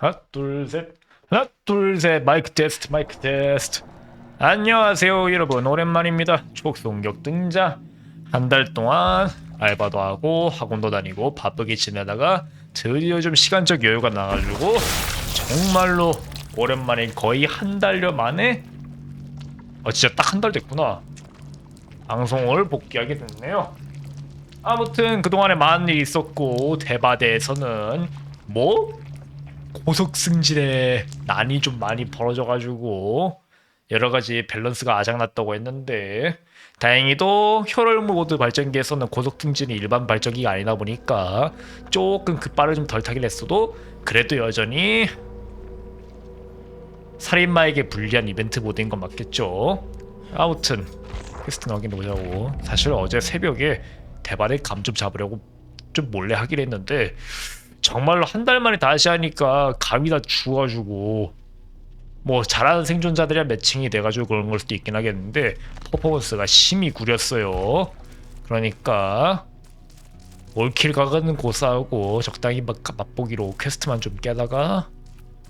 하나 둘셋 하나 둘셋 마이크 테스트 마이크 테스트. 안녕하세요 여러분, 오랜만입니다. 초속공격 등장. 한 달 동안 알바도 하고 학원도 다니고 바쁘게 지내다가 드디어 좀 시간적 여유가 나가지고 정말로 오랜만에 거의 한 달여 만에 진짜 딱 한 달 됐구나, 방송을 복귀하게 됐네요. 아무튼 그동안에 많은 일이 있었고 대바대에서는 뭐 고속 승진에 난이 좀 많이 벌어져가지고 여러가지 밸런스가 아작났다고 했는데, 다행히도 혈혈 모드 발전기에서는 고속 승진이 일반 발전기가 아니다 보니까 조금 급발을 좀 덜 타긴 했어도 그래도 여전히 살인마에게 불리한 이벤트 모드인 건 맞겠죠. 아무튼 퀘스트 확인해보자고. 사실 어제 새벽에 대발의 감 좀 잡으려고 좀 몰래 하긴 했는데 정말로 한 달 만에 다시 하니까 감이 다 죽어가지고, 뭐 잘하는 생존자들이랑 매칭이 돼가지고 그런 걸 수도 있긴 하겠는데 퍼포먼스가 심히 구렸어요. 그러니까 올킬 각은 고사하고 적당히 맛보기로 퀘스트만 좀 깨다가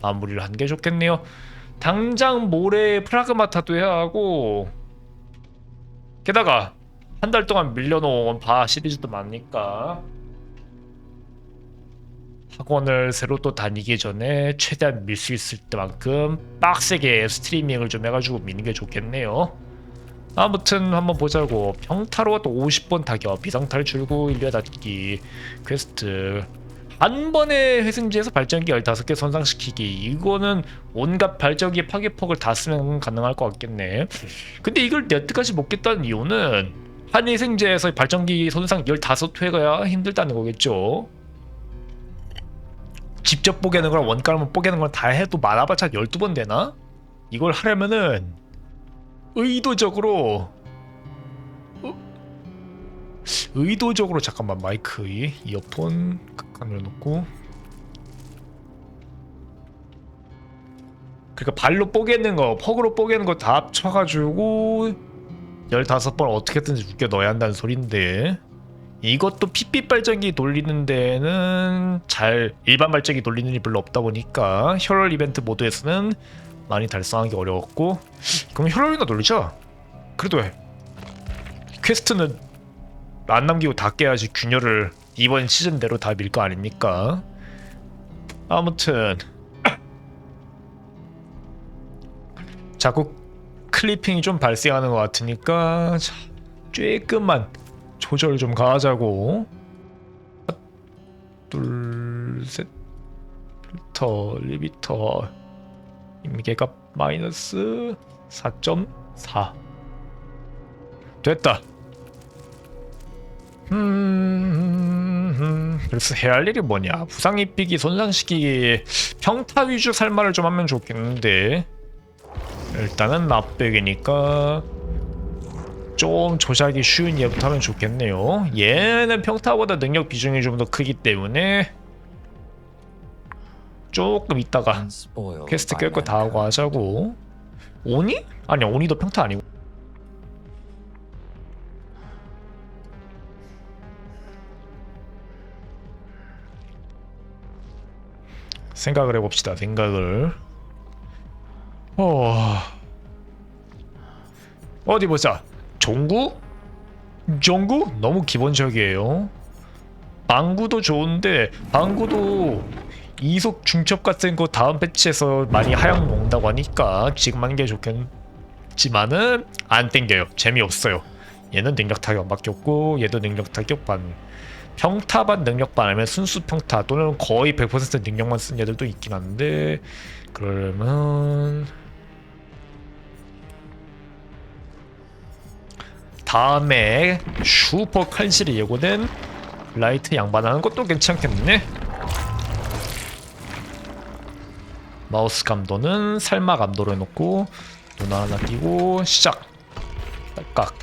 마무리를 하는 게 좋겠네요. 당장 모레 프라그마타도 해야 하고, 게다가 한 달 동안 밀려놓은 바 시리즈도 많으니까 학원을 새로 또 다니기 전에 최대한 밀 수 있을 때만큼 빡세게 스트리밍을 좀 해가지고 미는 게 좋겠네요. 아무튼 한번 보자고. 평타로 또 50번 타격, 비상탈출구 1려 닫기 퀘스트, 한 번에 회생지에서 발전기 15개 손상시키기. 이거는 온갖 발전기 파괴폭을 다 쓰면 가능할 것 같겠네. 근데 이걸 여태까지 못 깼다는 이유는 한 회생지에서 발전기 손상 15회가 힘들다는 거겠죠. 직접 뽀개는 거랑 원가로만 뽀개는 건 다 해도 많아봤자 12번 되나? 이걸 하려면은 의도적으로 잠깐만, 마이크 이어폰 극한을 놓고, 그러니까 발로 뽀개는 거, 퍽으로 뽀개는 거 다 합쳐가지고 15번 어떻게든지 웃겨 넣어야 한다는 소린데, 이것도 핏빛 발전기 돌리는 데는 잘 일반 발전기 돌리는 일이 별로 없다 보니까 혈혈 이벤트 모드에서는 많이 달성하기 어려웠고, 그럼 혈혈이나 돌리자. 그래도 해. 퀘스트는 안 남기고 다 깨야지 균열을 이번 시즌대로 다 밀 거 아닙니까? 아무튼 자꾸 클리핑이 좀 발생하는 것 같으니까 조금만 조절 좀 가하자고. 둘셋, 필터 리미터 임계값 마이너스 4.4 됐다. 그래서 해야 할 일이 뭐냐? 부상 입히기, 손상시키기, 평타 위주 살마를 좀 하면 좋겠는데, 일단은 납백이니까 좀 조작이 쉬운 얘부터 하면 좋겠네요. 얘는 평타보다 능력 비중이 좀 더 크기 때문에 조금 있다가 퀘스트 깰 거 다 하고 하자고. 오니? 아니야, 오니도 평타 아니고. 생각을 해봅시다. 생각을. 어디 보자. 종구? 종구? 너무 기본적이에요. 방구도 좋은데 방구도 이속 중첩 같은 거 다음 패치에서 많이 하향 먹는다고 하니까 지금 하는 게 좋겠지만은 안 땡겨요. 재미없어요. 얘는 능력 타격밖에 없고 얘도 능력 타격 반, 평타 반 능력 반, 아니면 순수 평타 또는 거의 100% 능력만 쓴 애들도 있긴 한데, 그러면 다음에 슈퍼 칼질이 예고된 라이트 양반하는 것도 괜찮겠네. 마우스 감도는 살마 감도로 해놓고 누나 하나 띄고 시작. 딸깍.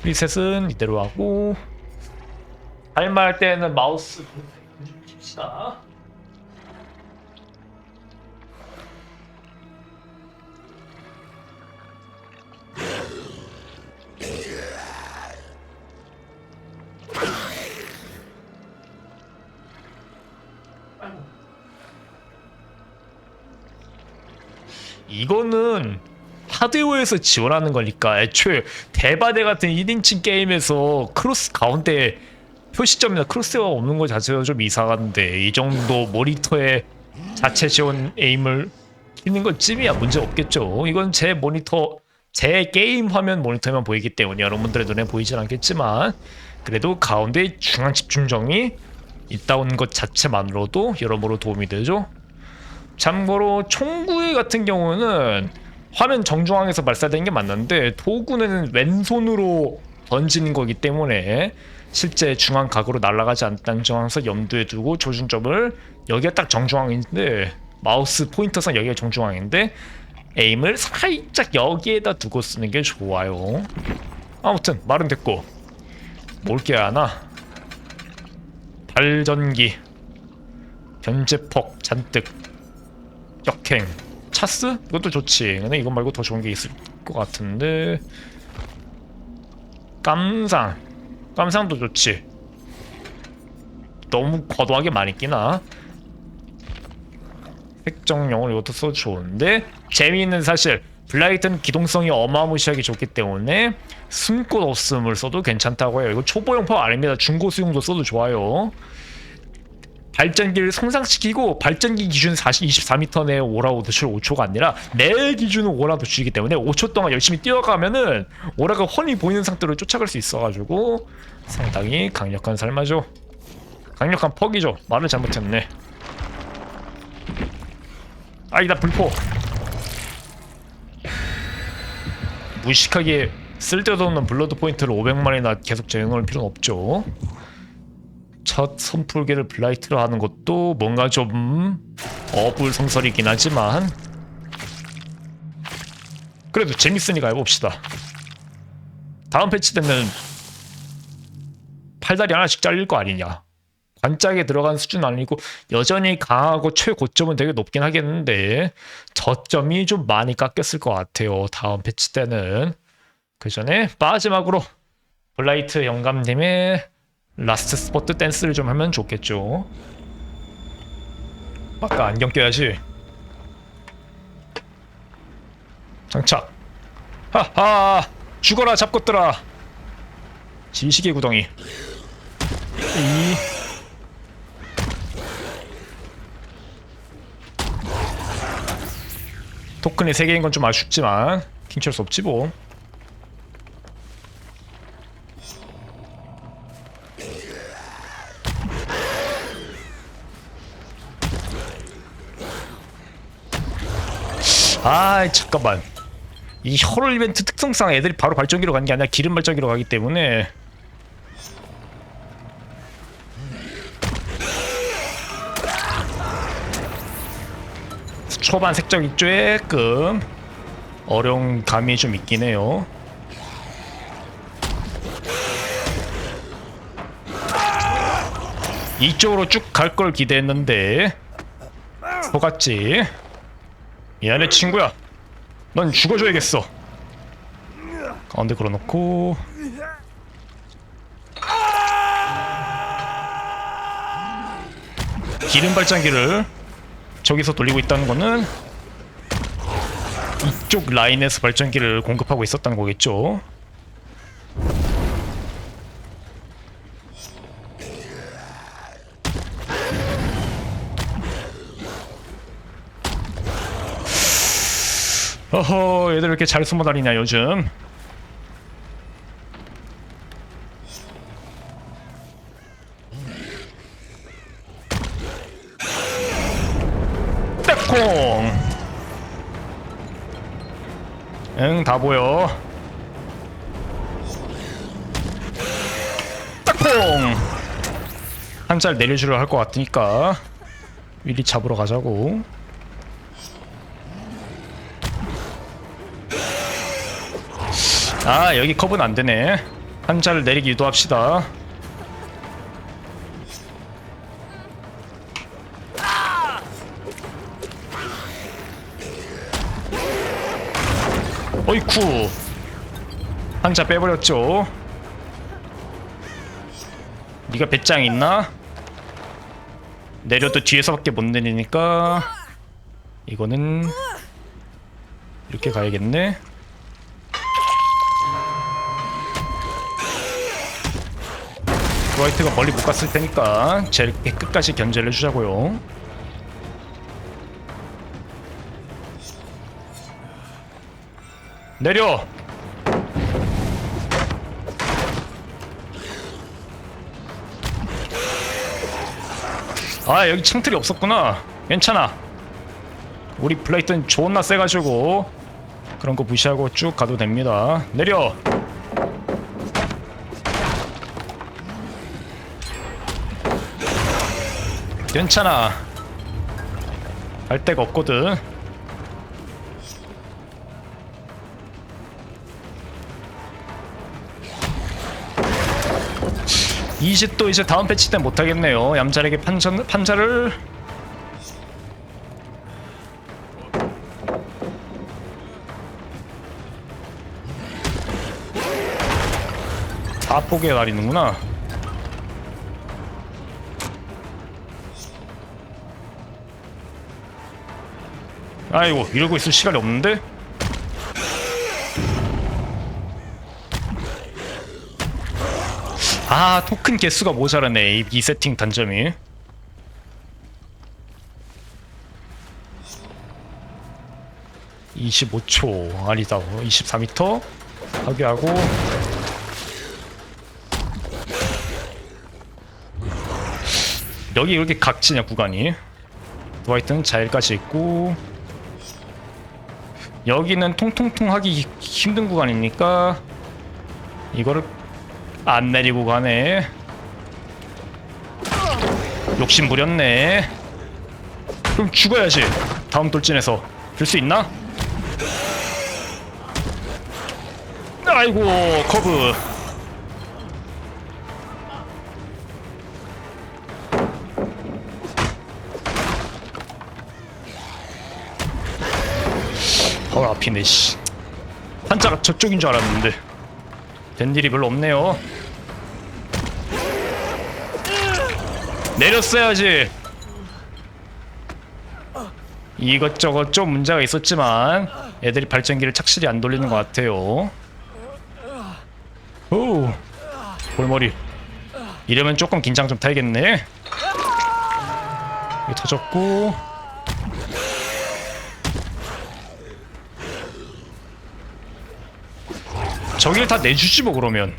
프리셋은 이대로 하고, 살마 할 때는 마우스 좀 킵시다. 이거는 하드웨어에서 지원하는 거니까 애초에 대바대 같은 1인칭 게임에서 크로스 가운데 표시점이나 크로스가 없는 것 자체가 좀 이상한데 이 정도 모니터에 자체 지원 에임을 키는 건 찜이야 문제 없겠죠. 이건 제 모니터 제 게임 화면 모니터만 보이기 때문에 여러분들의 눈에 보이진 않겠지만 그래도 가운데 중앙 집중점이 있다는 것 자체만으로도 여러모로 도움이 되죠. 참고로 총구이 같은 경우는 화면 정중앙에서 발사되는 게 맞는데 도구는 왼손으로 던지는 거기 때문에 실제 중앙 각으로 날아가지 않다는 점에서 염두에 두고 조준점을 여기가 딱 정중앙인데 마우스 포인터상 여기가 정중앙인데 에임을 살짝 여기에다 두고 쓰는 게 좋아요. 아무튼 말은 됐고 뭘 깨야 하나? 발전기 변제폭 잔뜩 역행 차스? 이것도 좋지. 근데 이것 말고 더 좋은 게 있을 것 같은데 깜상도 좋지. 너무 과도하게 많이 끼나? 색정용을 이것도 써도 좋은데 재미있는 사실 블라이트는 기동성이 어마무시하게 좋기 때문에 숨꽃 없음을 써도 괜찮다고 해요. 이거 초보용 파워 아닙니다. 중고 수용도 써도 좋아요. 발전기를 성장시키고 발전기 기준 24m 내에 오라 도출 5초가 아니라 내 기준은 오라 도출이기 때문에 5초 동안 열심히 뛰어가면은 오라가 훤히 보이는 상태로 쫓아갈 수 있어가지고 상당히 강력한 살마죠. 강력한 퍽이죠. 말을 잘못했네. 아니다 불포. 무식하게 쓸데도 없는 블러드 포인트를 500마리나 계속 제공할 필요는 없죠. 첫 선풀기를 블라이트로 하는 것도 뭔가 좀 어불성설이긴 하지만 그래도 재밌으니까 해봅시다. 다음 패치 때는 팔다리 하나씩 잘릴 거 아니냐. 관짝에 들어간 수준은 아니고 여전히 강하고 최고점은 되게 높긴 하겠는데 저점이 좀 많이 깎였을 것 같아요. 다음 패치 때는. 그 전에 마지막으로 블라이트 영감님의 라스트 스포트 댄스를 좀 하면 좋겠죠. 아까 안경 껴야지. 장착. 하하 죽어라 잡것들아. 지식의 구덩이. 토큰이 3개인 건 좀 아쉽지만 킹치할 수 없지 뭐. 아 잠깐만. 이 혈월 이벤트 특성상 애들이 바로 발전기로 가는 게 아니라 기름 발전기로 가기 때문에 초반 색적이 조금 어려운 감이 좀 있긴 해요. 이쪽으로 쭉 갈 걸 기대했는데 속았지. 미안해 친구야. 넌 죽어줘야겠어. 가운데 걸어놓고 기름 발전기를 저기서 돌리고 있다는 거는 이쪽 라인에서 발전기를 공급하고 있었다는 거겠죠. 어허 얘들 왜 이렇게 잘 숨어다니냐 요즘. 딱콩. 응 다 보여. 딱콩. 한 짤 내려주려 할 것 같으니까 미리 잡으러 가자고. 아 여기 컵은 안되네. 한 자를 내리기 유도합시다. 어이쿠 한 자 빼버렸죠. 니가 배짱 있나? 내려도 뒤에서밖에 못 내리니까 이거는 이렇게 가야겠네. 브라이트가 멀리 못 갔을 테니까 제일 끝까지 견제를 해주자고요. 내려! 아, 여기 창틀이 없었구나. 괜찮아. 우리 블레이트는 존나 세가지고 그런 거 무시하고 쭉 가도 됩니다. 내려! 괜찮아. 갈 데가 없거든. 이 짓도 이제 다음 패치 때 못하겠네요. 얌전하게 판자를 다 포기해 가리는구나. 아이고, 이러고 있을 시간이 없는데? 아, 토큰 개수가 모자라네. 이 세팅 단점이. (25초) 아니다. 24m 파괴하고. 여기 이렇게 각지냐 구간이. 드와이트는 자일까지 있고, 여기는 통통통 하기 힘든 구간이니까 이거를 안 내리고 가네. 욕심 부렸네. 그럼 죽어야지. 다음 돌진에서 들 수 있나? 아이고, 커브. 앞이네. 씨, 한자가 저쪽인 줄 알았는데 된 일이 별로 없네요. 내렸어야지. 이것저것 좀 문제가 있었지만 애들이 발전기를 착실히 안 돌리는 것 같아요. 오, 골머리. 이러면 조금 긴장 좀 타야겠네. 이게 터졌고, 저기를 다 내주지 뭐. 그러면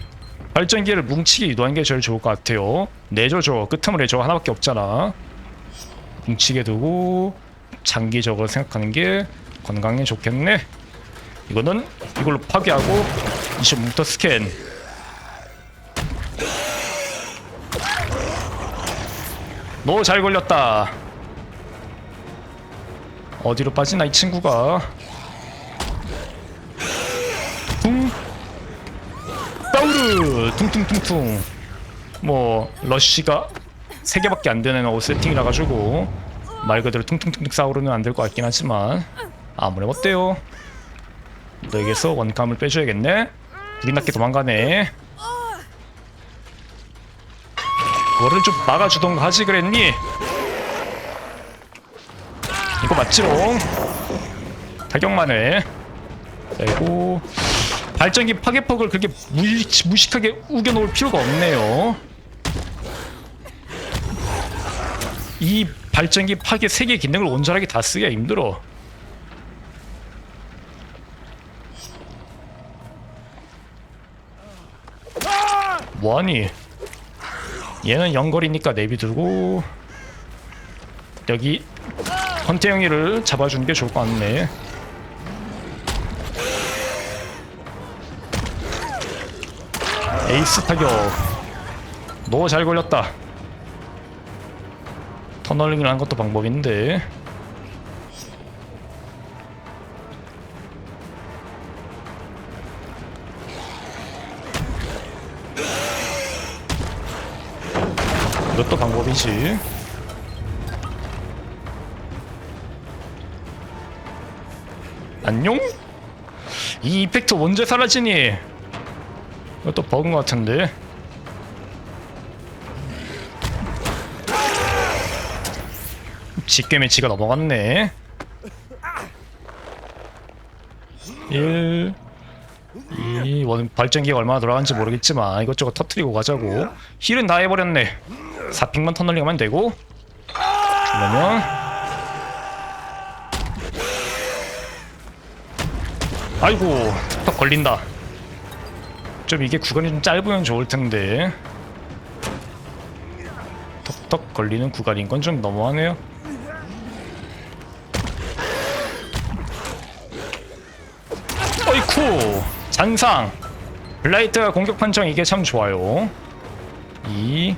발전기를 뭉치게 유도하는 게 제일 좋을 것 같아요. 내줘줘. 끄트머리 저거 하나밖에 없잖아. 뭉치게 두고 장기적으로 생각하는 게 건강에 좋겠네. 이거는 이걸로 파괴하고 25m 스캔. 너 잘 걸렸다. 어디로 빠지나 이 친구가. 따우르 퉁퉁퉁퉁. 뭐 러쉬가 3개밖에 안 되는 세팅이라 가지고 말 그대로 퉁퉁퉁퉁 싸우르는 안 될 것 같긴 하지만 아무렴 어때요? 너에게서 원감을 빼줘야겠네. 불이 났게 도망가네. 그거를 좀 막아주던가 하지 그랬니? 이거 맞지롱? 타격만 해. 그리고 발전기 파괴폭을 그렇게 무식하게 우겨놓을 필요가 없네요. 이 발전기 파괴 3개 기능을 온전하게 다 쓰기가 힘들어. 뭐하니? 얘는 연거리니까 내비두고 여기 헌태영이를 잡아주는 게 좋을 것 같네. 에이스 타격. 너 잘 걸렸다. 터널링을 하는 것도 방법인데. 이것도 방법이지. 안녕? 이 이펙트 언제 사라지니? 이것도 버그인 것 같은데. 직계 매치가 넘어갔네. 1 2 발전기가 얼마나 돌아가는지 모르겠지만 이것저것 터트리고 가자고. 힐은 다 해버렸네. 4픽만 터널링 하면 되고. 그러면 아이고 턱 걸린다. 좀 이게 구간이 좀 짧으면 좋을텐데 턱턱 걸리는 구간인 건 좀 너무하네요. 어이쿠 잔상. 블라이트가 공격 판정 이게 참 좋아요. 2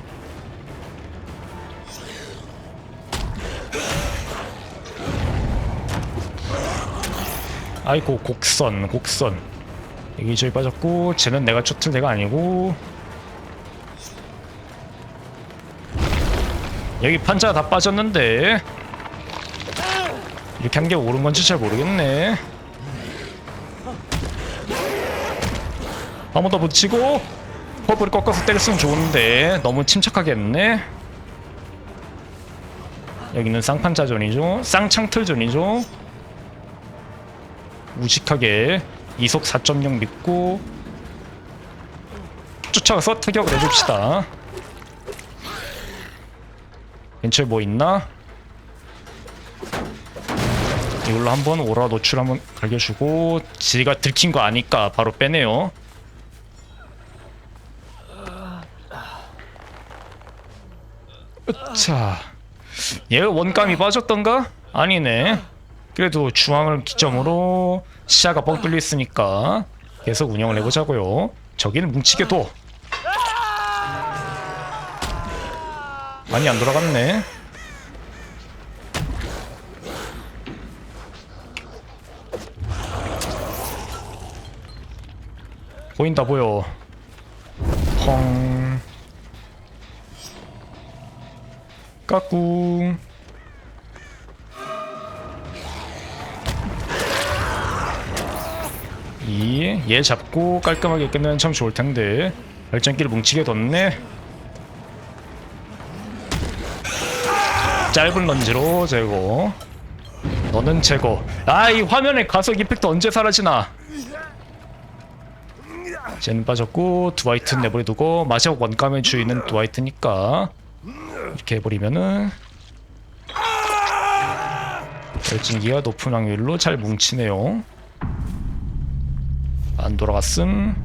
아이고 곡선 여기 저기 빠졌고 쟤는 내가 쫓을 데가 아니고 여기 판자가 다 빠졌는데 이렇게 한 게 옳은 건지 잘 모르겠네. 한 번 더 붙이고 퍼블을 꺾어서 때렸으면 좋은데 너무 침착하게 했네. 여기는 쌍판자존이죠. 쌍창틀존이죠. 무식하게 이속 4.0 믿고 쫓아가서 타격을 해줍시다. 근처에 뭐 있나? 이걸로 한번 오라 노출 한번 갈겨주고 지가 들킨 거 아니까 바로 빼네요. 자, 얘가 원감이 빠졌던가? 아니네. 그래도 중앙을 기점으로 시야가 뻥 뚫려 있으니까 계속 운영을 해보자고요. 저기는 뭉치게 둬. 많이 안 돌아갔네. 보인다 보여. 펑 까꿍. 얘 잡고 깔끔하게 끝내면 참 좋을텐데 발전기를 뭉치게 뒀네. 짧은 런지로 제거. 너는 제거. 아, 이 화면에 가속 이펙트 언제 사라지나. 쟤는 빠졌고 드와이트 내버려두고 마지막 원감의 주인은 드와이트니까 이렇게 해버리면은 발전기가 높은 확률로 잘 뭉치네요. 안 돌아갔음.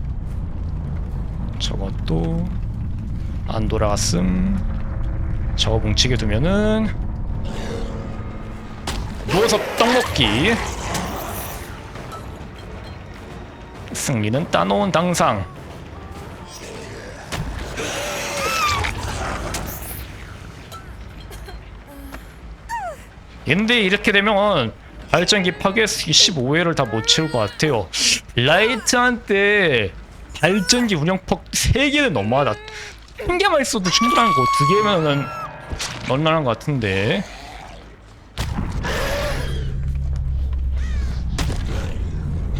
저것도 안 돌아갔음. 저거 뭉치게 두면은 누워서 떡 먹기. 승리는 따놓은 당상. 근데 이렇게 되면 발전기 파괴 15회를 다 못 채울 것 같아요. 라이트한테 발전기 운영퍽 3개는 너무하다. 1개만 있어도 충분한 거 2개면은 넌난한 것 같은데.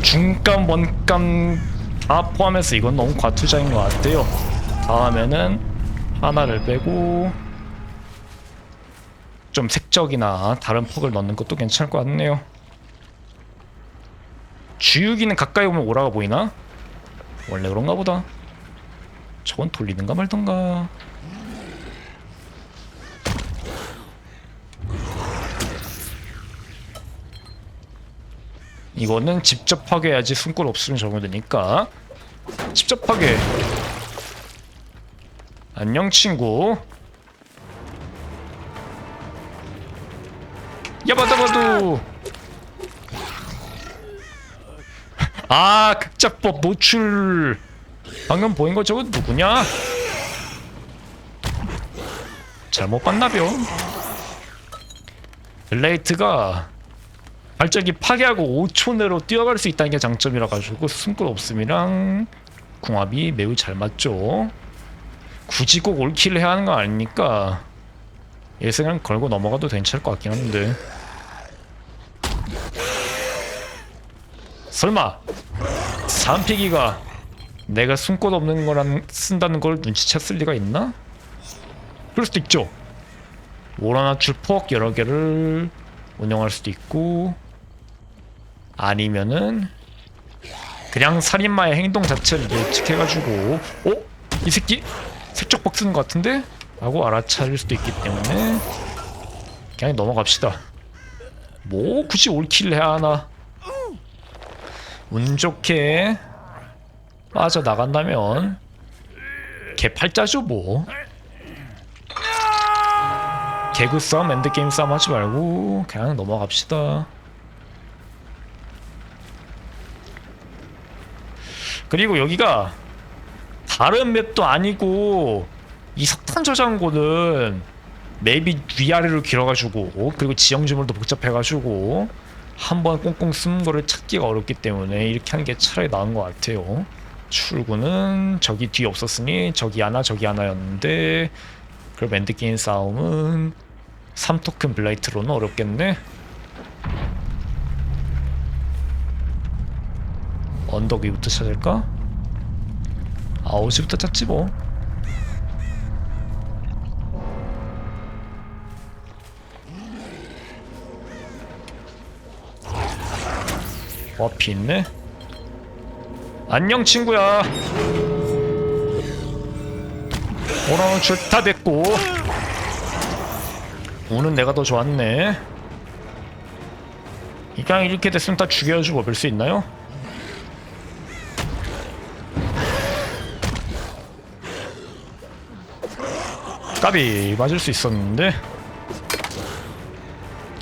중감 원감 다 포함해서 이건 너무 과투자인 것 같아요. 다음에는 하나를 빼고 좀 색적이나 다른 퍽을 넣는 것도 괜찮을 것 같네요. 주유기는 가까이 오면 오라가 보이나? 원래 그런가 보다. 저건 돌리는가 말던가. 이거는 직접 파괴해야지 숨골 없으면 적용되니까 직접 파괴. 안녕 친구. 야바다바두. 아, 극자법 노출. 방금 보인 거 저거 누구냐? 잘못 봤나벼. 블레이트가 발전기 파괴하고 5초 내로 뛰어갈 수 있다는 게 장점이라 가지고 숨골 없음이랑 궁합이 매우 잘 맞죠. 굳이 꼭 올킬을 해야 하는 거 아니니까 예승을 걸고 넘어가도 괜찮을 것 같긴 한데. 설마 3피기가 내가 숨꽃 없는 거랑 쓴다는 걸 눈치챘을 리가 있나? 그럴 수도 있죠. 오라나 줄폭 여러 개를 운영할 수도 있고, 아니면은 그냥 살인마의 행동 자체를 예측해가지고 이 새끼 색적박 쓰는 것 같은데? 라고 알아차릴 수도 있기 때문에 그냥 넘어갑시다. 뭐 굳이 올킬을 해야 하나. 운 좋게 빠져나간다면 개팔자죠 뭐. 개그 싸움, 엔드게임 싸움 하지 말고 그냥 넘어갑시다. 그리고 여기가 다른 맵도 아니고 이 석탄 저장고는 맵이 위아래로 길어가지고 그리고 지형 지물도 복잡해가지고 한번 꽁꽁 숨은 거를 찾기가 어렵기 때문에 이렇게 하는 게 차라리 나은 것 같아요. 출구는 저기 뒤에 없었으니 저기 하나 저기 하나였는데, 그럼 엔드게임 싸움은 3토큰 블라이트로는 어렵겠네. 언덕 위부터 찾을까? 아웃부터 찾지 뭐. 와피 있네. 안녕 친구야. 오늘 줄다 됐고 오는 내가 더 좋았네. 그냥 이렇게 됐으면 다 죽여주고 볼 수 있나요? 까비 맞을 수 있었는데.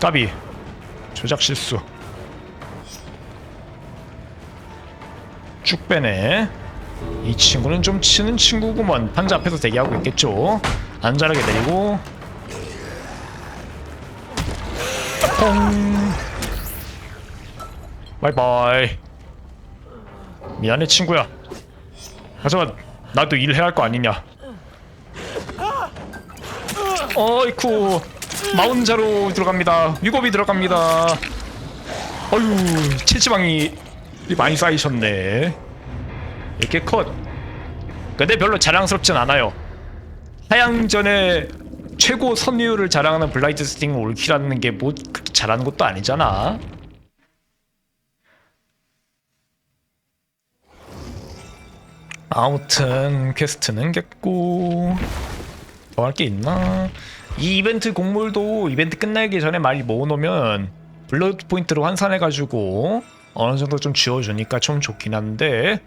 까비 조작 실수. 쭉 빼네. 이 친구는 좀 치는 친구구먼. 판자 앞에서 대기하고 있겠죠. 안전하게 내리고 퐁. 바이바이. 미안해 친구야. 하지만 나도 일해야 할 거 아니냐. 어이쿠, 마운자로 들어갑니다. 위법이 들어갑니다. 어휴, 체지방이 많이 쌓이셨네. 이렇게 컷. 근데 별로 자랑스럽진 않아요. 하향전에 최고 선율을 자랑하는 블라이트 스팅 올킬하는 게 뭐 그렇게 잘하는 것도 아니잖아. 아무튼 퀘스트는 깼고 뭐 할 게 있나? 이 이벤트 곡물도 이벤트 끝나기 전에 많이 모아놓으면 블러드 포인트로 환산해가지고 어느정도 좀 지워주니까 좀 좋긴 한데,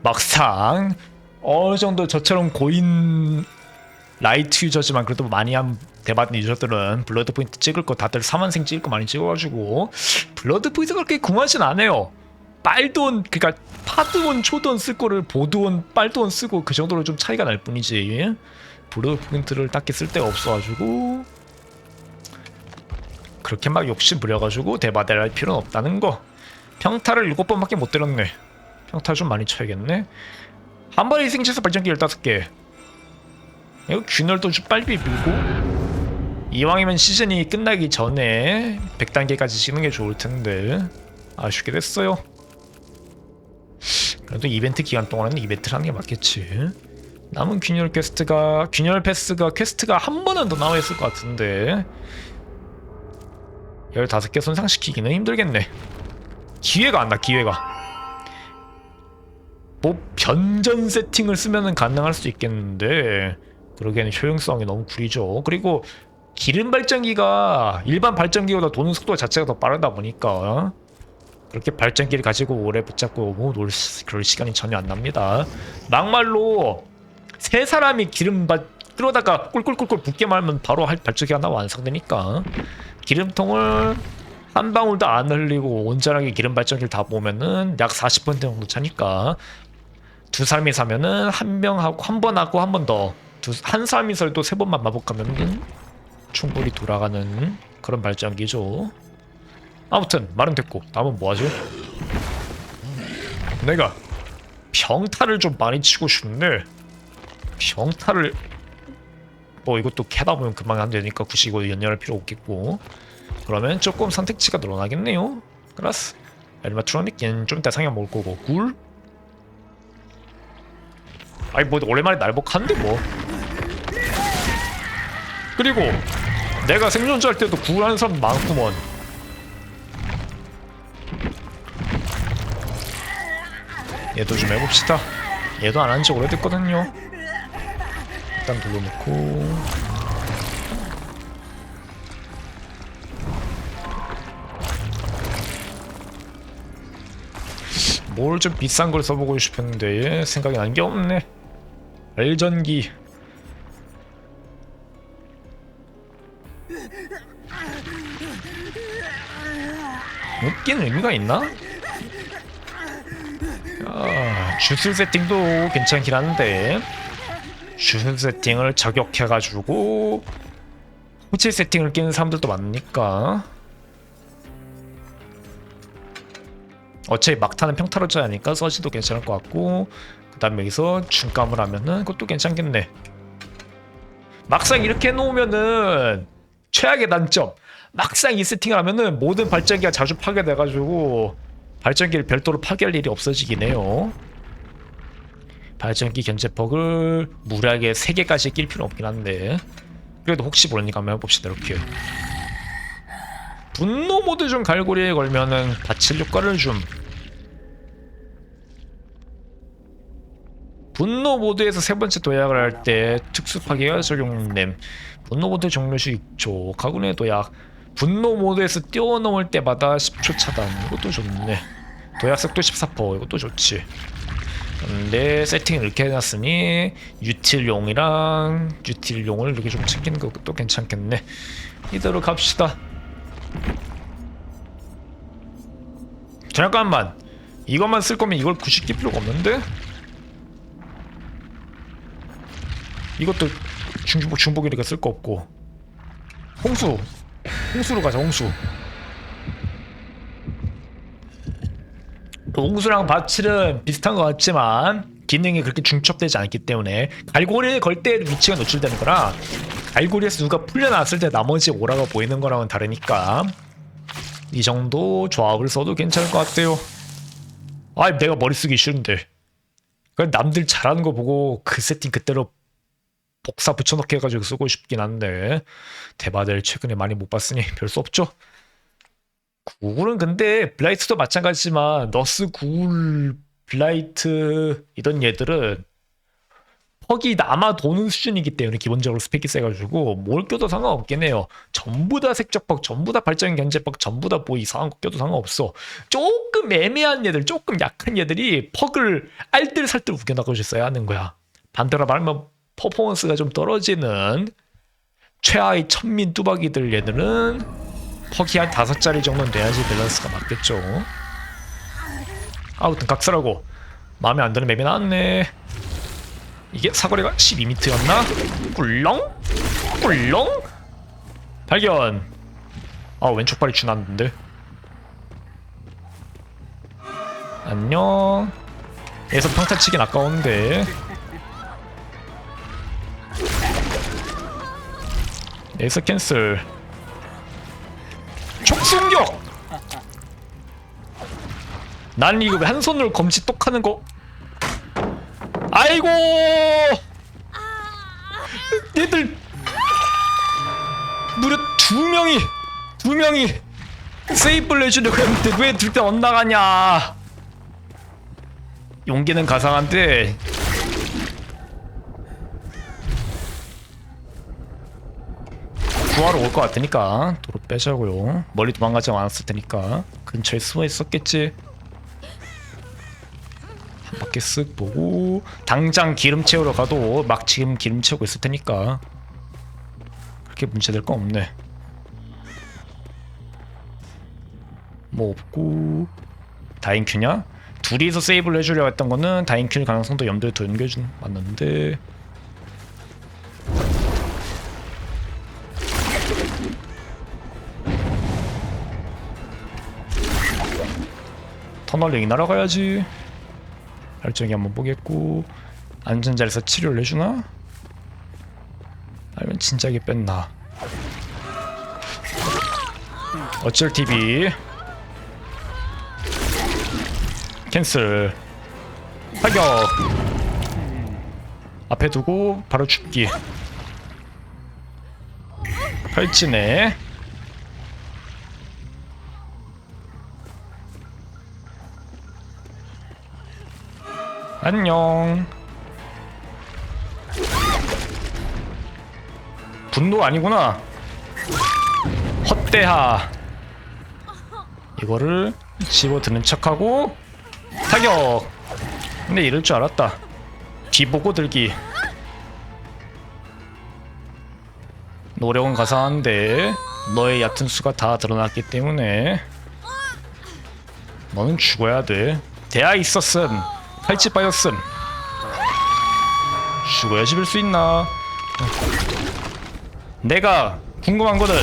막상 어느정도 저처럼 고인 라이트 유저지만 그래도 많이 한 대받은 유저들은 블러드 포인트 찍을 거 다들 4만생 찍을 거 많이 찍어가지고 블러드 포인트가 그렇게 궁하진 않아요. 빨돈, 그니까 파드원 초돈 쓸 거를 보드원 빨돈 쓰고 그 정도로 좀 차이가 날 뿐이지 블러드 포인트를 딱히 쓸 데가 없어가지고 그렇게 막 욕심 부려가지고 대바대를 할 필요는 없다는 거. 평타를 7번밖에 못 때렸네. 평타 좀 많이 쳐야겠네. 한 번에 희생체수 발전기 15개. 이거 균열도 좀 빨리 밀고, 이왕이면 시즌이 끝나기 전에 100단계까지 찍는 게 좋을 텐데 아쉽게 됐어요. 그래도 이벤트 기간 동안은 이벤트를 하는 게 맞겠지. 남은 균열 퀘스트가, 균열 패스가 퀘스트가 한 번은 더 나와 있을 것 같은데 15개 손상시키기는 힘들겠네. 기회가 안 나, 기회가. 뭐 변전 세팅을 쓰면은 가능할 수 있겠는데 그러기에는 효용성이 너무 구리죠. 그리고 기름 발전기가 일반 발전기보다 도는 속도 자체가 더 빠르다 보니까 그렇게 발전기를 가지고 오래 붙잡고 그럴 시간이 전혀 안 납니다. 막말로 세 사람이 기름 끌어다가 꿀꿀꿀꿀 붓게 말면 바로 발전기 하나 완성되니까 기름통을 한 방울도 안 흘리고 온전하게 기름 발전기를 다 보면은 약 40% 정도 차니까 두 사람이 사면은 한 명 하고 한 번 하고 한 번 더 한 사람이서도 3번만 마법하면은 충분히 돌아가는 그런 발전기죠. 아무튼 말은 됐고 다음은 뭐하죠? 내가 평타를 좀 많이 치고 싶네. 평타를 뭐 이것도 캐다 보면 금방 안 되니까 굳이 이거 연결할 필요 없겠고, 그러면 조금 선택지가 늘어나겠네요. 그라스 엘마트로닉 얘는 좀 이따 상향 먹을 거고, 굴? 아니 뭐 오랜만에 날복한데 뭐. 그리고 내가 생존자 할 때도 굴 하는 사람 많구먼. 얘도 좀 해봅시다. 얘도 안 한 지 오래됐거든요. 일단 돌려놓고 뭘 좀 비싼 걸 써보고 싶었는데 생각이 난 게 없네. 발전기. 웃긴 의미가 있나? 주술 세팅도 괜찮긴 한데 주술 세팅을 저격해가지고 호칠 세팅을 끼는 사람들도 많으니까 어차피 막타는 평타로 쳐야 하니까 서지도 괜찮을 것 같고, 그 다음에 여기서 중감을 하면은 그것도 괜찮겠네. 막상 이렇게 해놓으면은 최악의 단점, 막상 이 세팅을 하면은 모든 발전기가 자주 파괴돼가지고 발전기를 별도로 파괴할 일이 없어지긴 해요. 발전기 견제퍽을 무리하게 3개까지 낄 필요는 없긴 한데 그래도 혹시 모르니까 한번 해봅시다. 이렇게 분노 모드 중 갈고리에 걸면은 받칠 효과를 줌. 분노 모드에서 세 번째 도약을 할 때 특수 파괴가 적용됨. 분노 모드 종료시 6초. 가군의 도약. 분노 모드에서 뛰어넘을 때마다 10초 차단. 이것도 좋네. 도약 속도 14%. 이것도 좋지. 근데 세팅을 이렇게 해놨으니 유틸용이랑 유틸용을 이렇게 좀 챙기는 것도 괜찮겠네. 이대로 갑시다. 잠깐만, 이것만 쓸 거면 이걸 굳이 낄 필요가 없는데? 이것도 중복이니까 쓸 거 없고. 홍수로 가자. 홍수랑 바칠은 비슷한 것 같지만 기능이 그렇게 중첩되지 않기 때문에 갈고리에 걸 때 위치가 노출되는 거라 갈고리에서 누가 풀려나왔을 때 나머지 오라가 보이는 거랑은 다르니까 이 정도 조합을 써도 괜찮을 것 같아요. 아, 내가 머리 쓰기 싫은데. 그냥 남들 잘하는 거 보고 그 세팅 그대로 복사 붙여넣기 해가지고 쓰고 싶긴 한데 대바들 최근에 많이 못 봤으니 별 수 없죠. 구글은 근데 블라이트도 마찬가지지만 너스, 구글, 블라이트 이런 얘들은 퍽이 남아 도는 수준이기 때문에 기본적으로 스펙이 세가지고 뭘 껴도 상관없긴 해요. 전부 다 색적퍽, 전부 다 발전 견제퍽, 전부 다 뭐 이상한 거 껴도 상관없어. 조금 애매한 얘들, 조금 약한 얘들이 퍽을 알뜰살뜰 우겨나가고 있어야 하는 거야. 반대로 말하면 퍼포먼스가 좀 떨어지는 최하의 천민 뚜벅이들 얘들은 퍽이 한 5짜리 정도는 돼야지 밸런스가 맞겠죠. 아무튼 각설하고 마음에 안 드는 맵이 나왔네. 이게 사거리가 12m였나? 꿀렁? 발견. 아, 왼쪽 발이 지났는데. 안녕. 얘서 평타 치긴 아까운데. 얘서 캔슬. 촉순격! 난 이거 왜 한 손으로 검지 똑 하는 거. 아이고! 얘들 무려 두 명이 세이브를 해주려고 했는데 왜 둘 다 엇나가냐. 용기는 가상한데 구하러 올 것 같으니까 도로 빼자고요. 멀리 도망가지 않았을 테니까 근처에 숨어 있었겠지. 한 바퀴 쓱 보고 당장 기름 채우러 가도 막 지금 기름 채우고 있을 테니까 그렇게 문제될 건 없네. 뭐 없고. 다인큐냐? 둘이서 세이브를 해주려 했던 거는 다인큐 가능성도 염두에 둔 맞는데 터널링이 날아가야지. 발전기 한번 보겠고. 안전자리에서 치료를 해주나? 아니면 진작에 뺐나? 어쩔 TV 캔슬. 타격. 앞에 두고 바로 죽기. 펼치네. 안녕. 분노 아니구나. 헛대하. 이거를 집어드는 척하고 타격. 근데 이럴 줄 알았다. 뒤보고 들기. 노력은 가상한데 너의 얕은 수가 다 드러났기 때문에 너는 죽어야 돼. 대하 있었음. 팔찌 빠졌음. 죽어야 집을 수 있나? 내가 궁금한 거는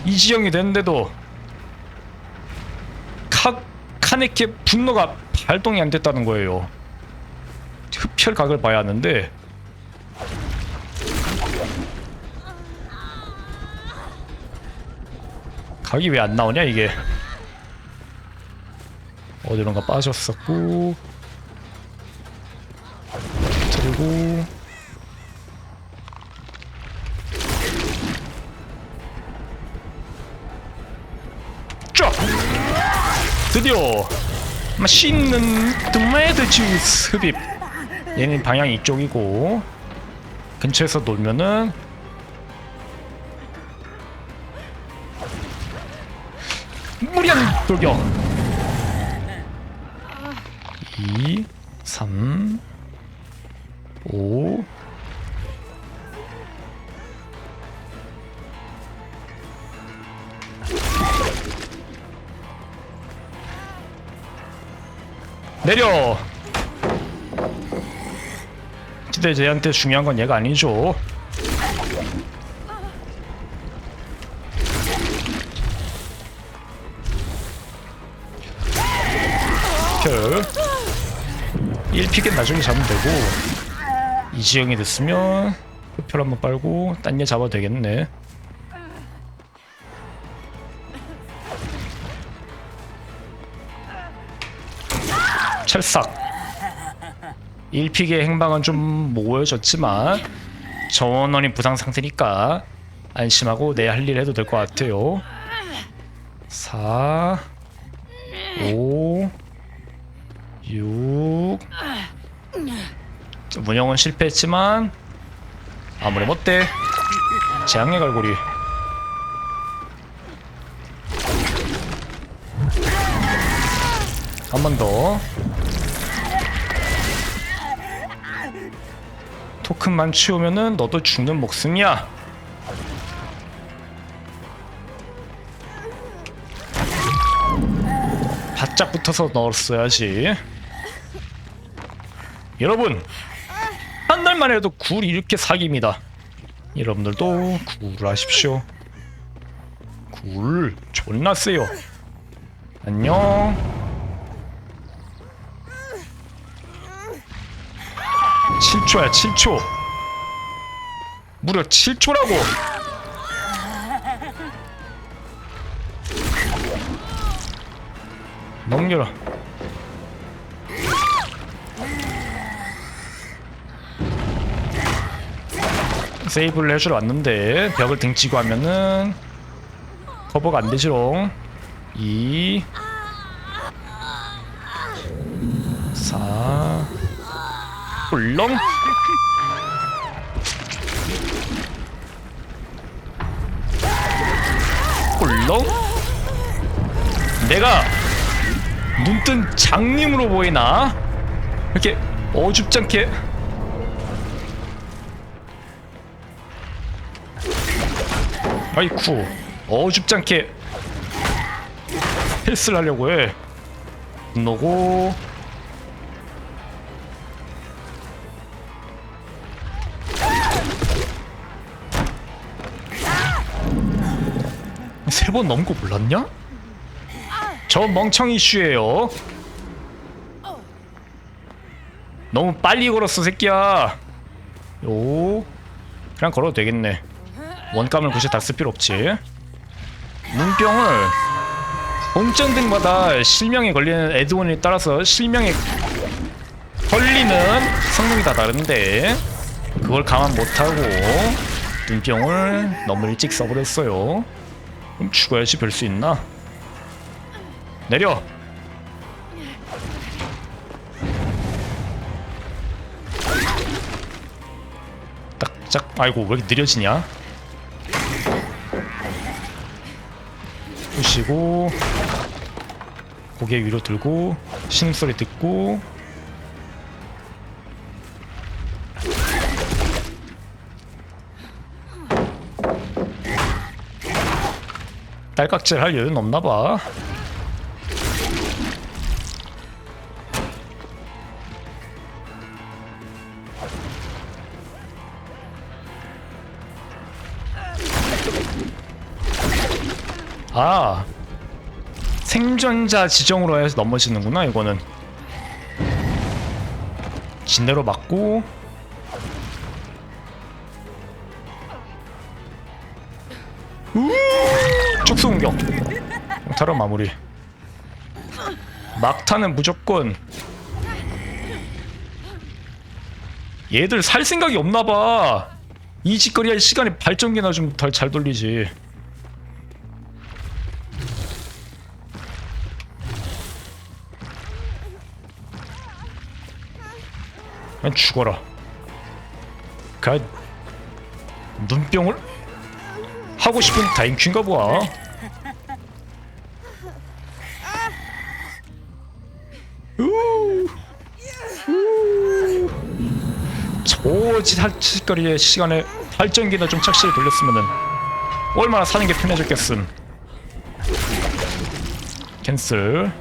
이 지형이 됐는데도 카네키의 분노가 발동이 안 됐다는 거예요. 흡혈각을 봐야 하는데 각이 왜 안 나오냐 이게. 어디론가 빠졌었고 그리고 쫙! 드디어 맛있는 토마토 주스 흡입. 얘는 방향이 이쪽이고 근처에서 놀면은 무리한 돌격. 2 3 5 내려. 근데 쟤한테 중요한 건 얘가 아니죠. 별 1픽은 나중에 잡으면 되고 이 지형이 됐으면 흡혈 한번 빨고 딴 얘 잡아도 되겠네. 찰싹. 1픽의 행방은 좀 모호해졌지만 전원이 부상 상태니까 안심하고 내 할 일 해도 될 것 같아요. 4 5 6 문영은 실패했지만 아무리 못돼. 재앙의 갈고리. 한 번 더. 토큰만 치우면은 너도 죽는 목숨이야. 바짝 붙어서 넣었어야지. 여러분, 한 달만 해도 굴이 이렇게 사기입니다. 여러분들도 굴을 하십시오. 굴 존나 세요. 안녕. 7초야 7초. 무려 7초라고. 넘겨라. 세이브를 해주러 왔는데 벽을 등치고 하면은 커버가 안 되지롱. 2 4 꿀렁. 꿀렁. 내가 눈뜬 장님으로 보이나? 이렇게 어줍잖게. 아이쿠, 어줍잖게 헬스를 하려고 해. 분노고 세 번 넘은 거 몰랐냐? 저 멍청이 이슈예요. 너무 빨리 걸었어 새끼야. 요 그냥 걸어도 되겠네. 원감을 굳이 다 쓸 필요 없지. 눈병을 본전등마다 실명에 걸리는 애드온에 따라서 실명에 걸리는 성능이 다 다른데 그걸 감안 못하고 눈병을 너무 일찍 써버렸어요. 그럼 죽어야지 별 수 있나? 내려. 바짝. 아이고 왜 이렇게 느려지냐. 푸시고 고개 위로 들고 신음소리 듣고 딸깍질 할 여유는 없나봐. 아, 생존자 지정으로 해서 넘어지는구나. 이거는 진내로 맞고 촉수 공격. 타로 마무리. 막타는 무조건. 얘들 살 생각이 없나봐. 이 짓거리 할 시간에 발전기나 좀 더 잘 돌리지. 그냥 죽어라. 가. 눈병을 하고 싶은 다인큐인가 보아. 저 짓거리의 시간에 발전기나 좀 착실히 돌렸으면은 얼마나 사는 게 편해졌겠음. 캔슬.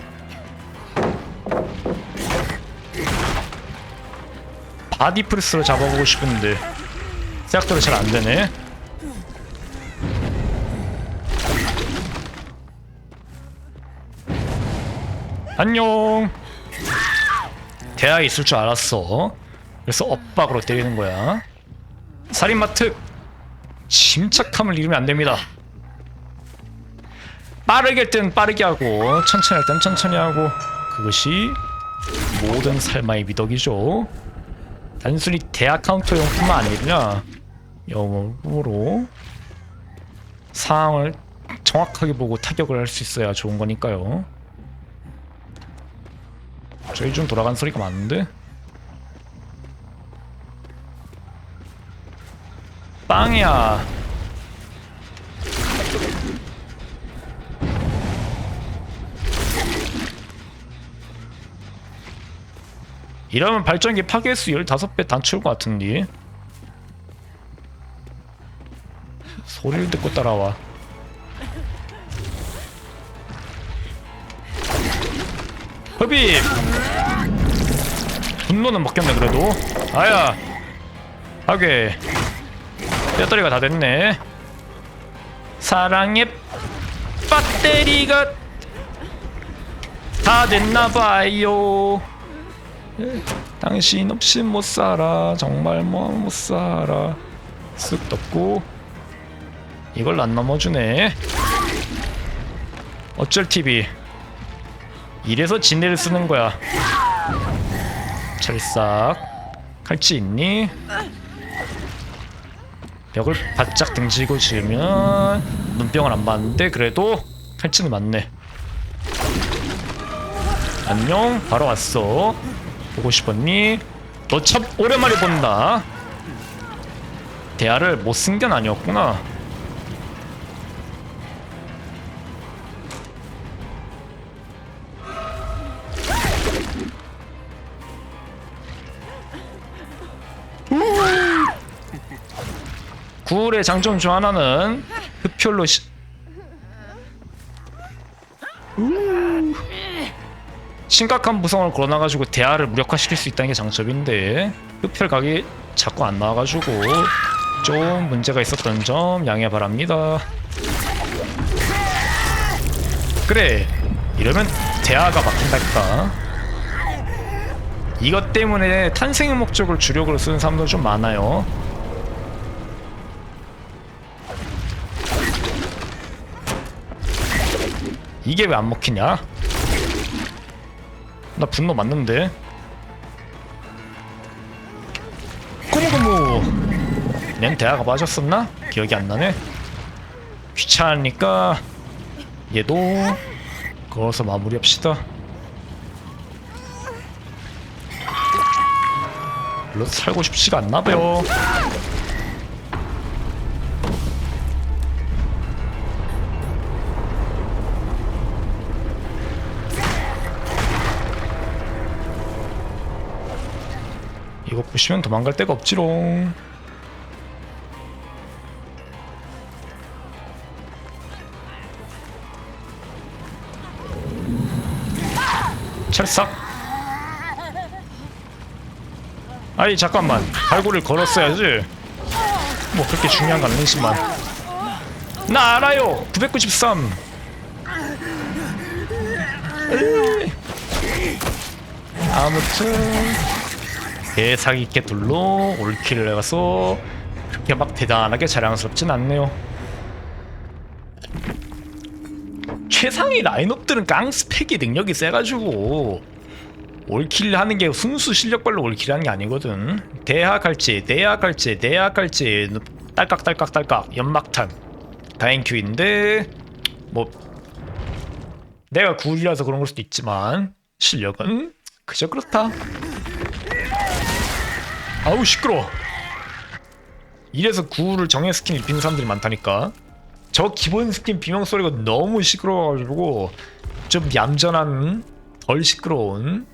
바디 프레스로 잡아보고 싶은데 생각대로 잘 안되네. 안녕. 대학 있을 줄 알았어. 그래서 엇박으로 때리는 거야. 살인마 특. 침착함을 잃으면 안됩니다. 빠르게 할 땐 빠르게 하고 천천히 할 땐 천천히 하고, 그것이 모든 살마의 미덕이죠. 단순히 대학 카운터용뿐만 아니라 영어로 상황을 정확하게 보고 타격을 할 수 있어야 좋은 거니까요. 저희 좀 돌아간 소리가 많은데? 빵이야. 이러면 발전기 파괴수 15배 단축일 것 같은데. 소리를 듣고 따라와. 흡입! 분노는 먹겠네 그래도. 아야! 파괴. 배터리가 다 됐네. 사랑의 배터리가 다 됐나봐요. 당신 없이 못살아. 정말 못살아. 쓱 덮고 이걸 안 넘어주네. 어쩔 TV. 이래서 진리를 쓰는 거야. 찰싹. 칼치 있니? 벽을 바짝 등지고 지으면 눈병을 안 맞는데 그래도 칼치는 맞네. 안녕. 바로 왔어. 보고 싶었니? 너 참 오랜만에 본다. 대화를 못 쓴 건 아니었구나. 구울의 장점 중 하나는 흡혈로 심각한 부성을 걸어놔가지고 대화를 무력화시킬 수 있다는 게 장점인데, 흡혈각이 자꾸 안 나와가지고 좀 문제가 있었던 점 양해 바랍니다. 그래, 이러면 대화가 막힌달까. 이것 때문에 탄생의 목적을 주력으로 쓰는 사람도 좀 많아요. 이게 왜 안 먹히냐? 나 분노 맞는데. 고무고무. 얜 대화가 맞았었나? 기억이 안 나네. 귀찮으니까 얘도 걸어서 마무리합시다. 별로 살고 싶지가 않나봐요. 이거 부시면 도망갈 데가 없지롱. 찰싹. 아이 잠깐만, 발골을 걸었어야지. 뭐 그렇게 중요한 건 아니지만. 나 알아요. 993. 아무튼 대사기 개둘로 올킬을 해가서 그렇게 막 대단하게 자랑스럽진 않네요. 최상위 라인업들은 깡 스펙이 능력이 세가지고 올킬 하는 게 순수 실력발로 올킬 하는 게 아니거든. 대학할지 딸깍 연막탄 다행큐인데 뭐 내가 구울이라서 그런 걸 수도 있지만 실력은 그저 그렇다. 아우 시끄러워. 이래서 구울을 정예 스킨 입히는 사람들이 많다니까. 저 기본 스킨 비명소리가 너무 시끄러워가지고 좀 얌전한 덜 시끄러운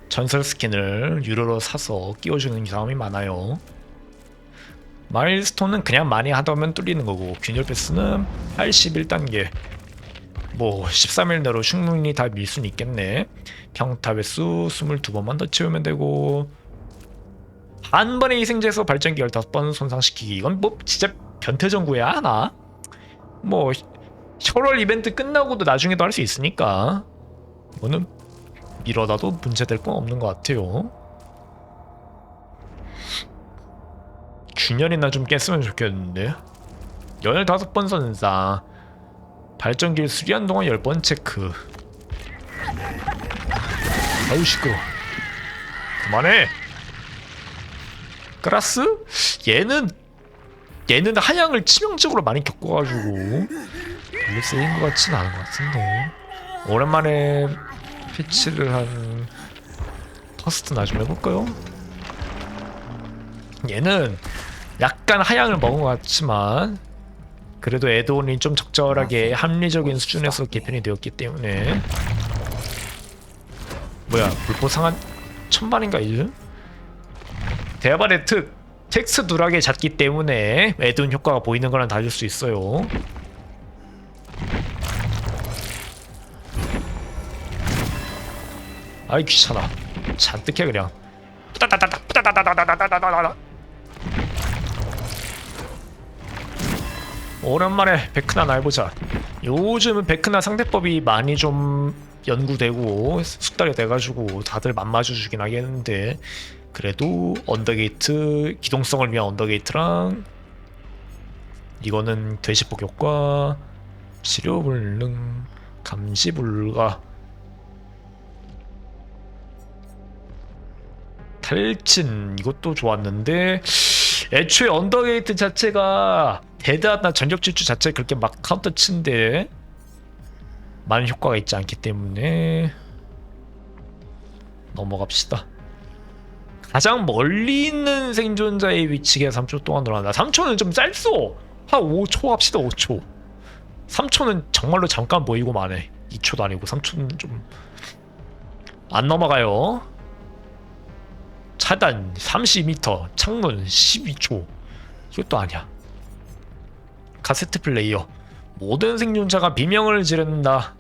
전설 스킨을 유료로 사서 끼워주는 사람이 많아요. 마일스톤은 그냥 많이 하다면 뚫리는 거고, 균열 패스는 81단계 뭐 13일 내로 충분히 다 밀 수는 있겠네. 평타 횟수 22번만 더 채우면 되고, 한 번에 희생제에서 발전기 15번 손상시키기. 이건 뭐 진짜 변태전구야 하나? 뭐 혈월 이벤트 끝나고도 나중에도 할 수 있으니까 이거는 이러다도 문제될 건 없는 것 같아요. 균열이나 좀 깼으면 좋겠는데. 15번 선사, 발전기를 수리한 동안 10번 체크. 아우 시끄러워. 그만해. 그라스? 얘는 하향을 치명적으로 많이 겪어가지고 별로 세인 것 같지는 않은 것 같은데. 오랜만에 피치를 한 퍼스트나 좀 해볼까요? 얘는 약간 하향을 먹은 것 같지만 그래도 에드온이 좀 적절하게 합리적인 수준에서 개편이 되었기 때문에. 뭐야, 불포상한 1000만인가 이제? 대발의 특 텍스트 누락에 잦기 때문에 에드온 효과가 보이는 거랑 다를 수 있어요. 아이 귀찮아. 잔뜩 해 그냥. 오랜만에 베크나 날보자. 요즘은 베크나 상대법이 많이 좀 연구되고 숙달이 돼가지고 다들 맘맞아주긴 하겠는데, 그래도 언더게이트, 기동성을 위한 언더게이트랑 이거는 되시폭 효과, 치료 불능, 감시 불가, 탈진 이것도 좋았는데, 애초에 언더게이트 자체가 데드하다 전력 질주 자체 그렇게 막 카운터 치는데 많은 효과가 있지 않기 때문에 넘어갑시다. 가장 멀리 있는 생존자의 위치가 3초 동안 늘어난다. 3초는 좀 짧소. 한 5초 합시다. 5초. 3초는 정말로 잠깐 보이고 마네. 2초도 아니고 3초는 좀 안 넘어가요. 차단 32m, 창문 12초. 이것도 아니야. 카세트 플레이어, 모든 생존자가 비명을 지른다.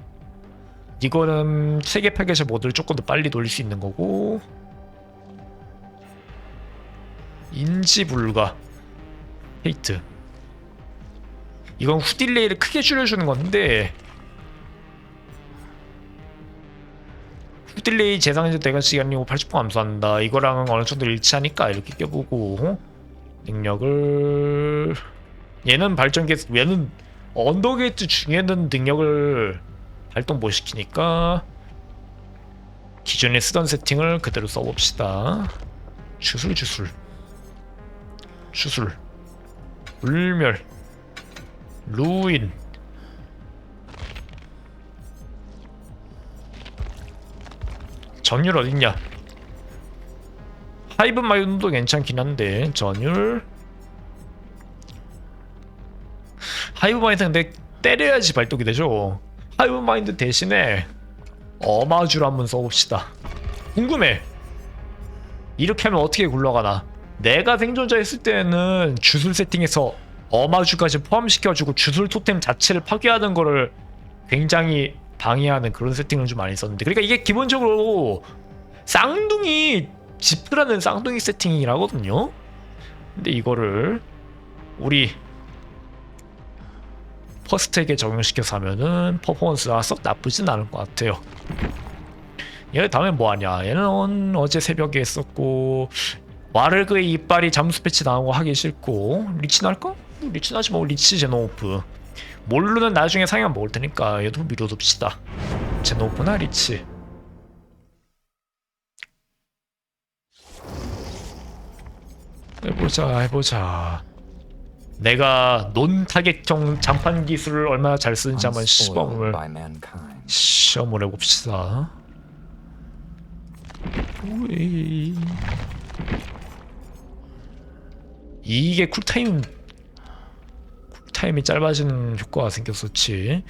이거는 세계 패키지 모드를 조금 더 빨리 돌릴 수 있는 거고, 인지 불가, 헤이트. 이건 후딜레이를 크게 줄여주는 건데, 후딜레이 재상에서 대관 시간이 80% 감소한다. 이거랑 어느 정도 일치하니까 이렇게 껴보고, 능력을, 얘는 발전기, 얘는 언더게이트 중에는 능력을 발동 못 시키니까 기존에 쓰던 세팅을 그대로 써봅시다. 주술, 울멸, 루인, 전율 어딨냐? 하이브 마이온도 괜찮긴 한데 전율, 하이브 마인드 근데 때려야지 발동이 되죠. 하이브 마인드 대신에 어마주를 한번 써봅시다. 궁금해. 이렇게 하면 어떻게 굴러가나. 내가 생존자 했을 때는 주술 세팅에서 어마주까지 포함시켜주고 주술 토템 자체를 파괴하는 거를 굉장히 방해하는 그런 세팅을 좀 많이 썼는데, 그러니까 이게 기본적으로 쌍둥이 지프라는 쌍둥이 세팅이라거든요. 근데 이거를 우리 퍼스트에게 적용시켜서 하면은 퍼포먼스가 썩 나쁘진 않을 것 같아요. 얘 다음에 뭐하냐. 얘는 어제 새벽에 했었고, 와르그의 이빨이 잠수 패치 나오고 하기 싫고, 리치는 할까? 리치는 하지 뭐. 리치 제노우프 몰루는 나중에 상향 먹을 테니까 얘도 미뤄둡시다. 제노우프나 리치. 해보자. 내가 논 타겟형 장판 기술을 얼마나 잘 쓰는지 한번 시험을 해봅시다. 이게 쿨타임이 짧아지는 효과가 생겼었지.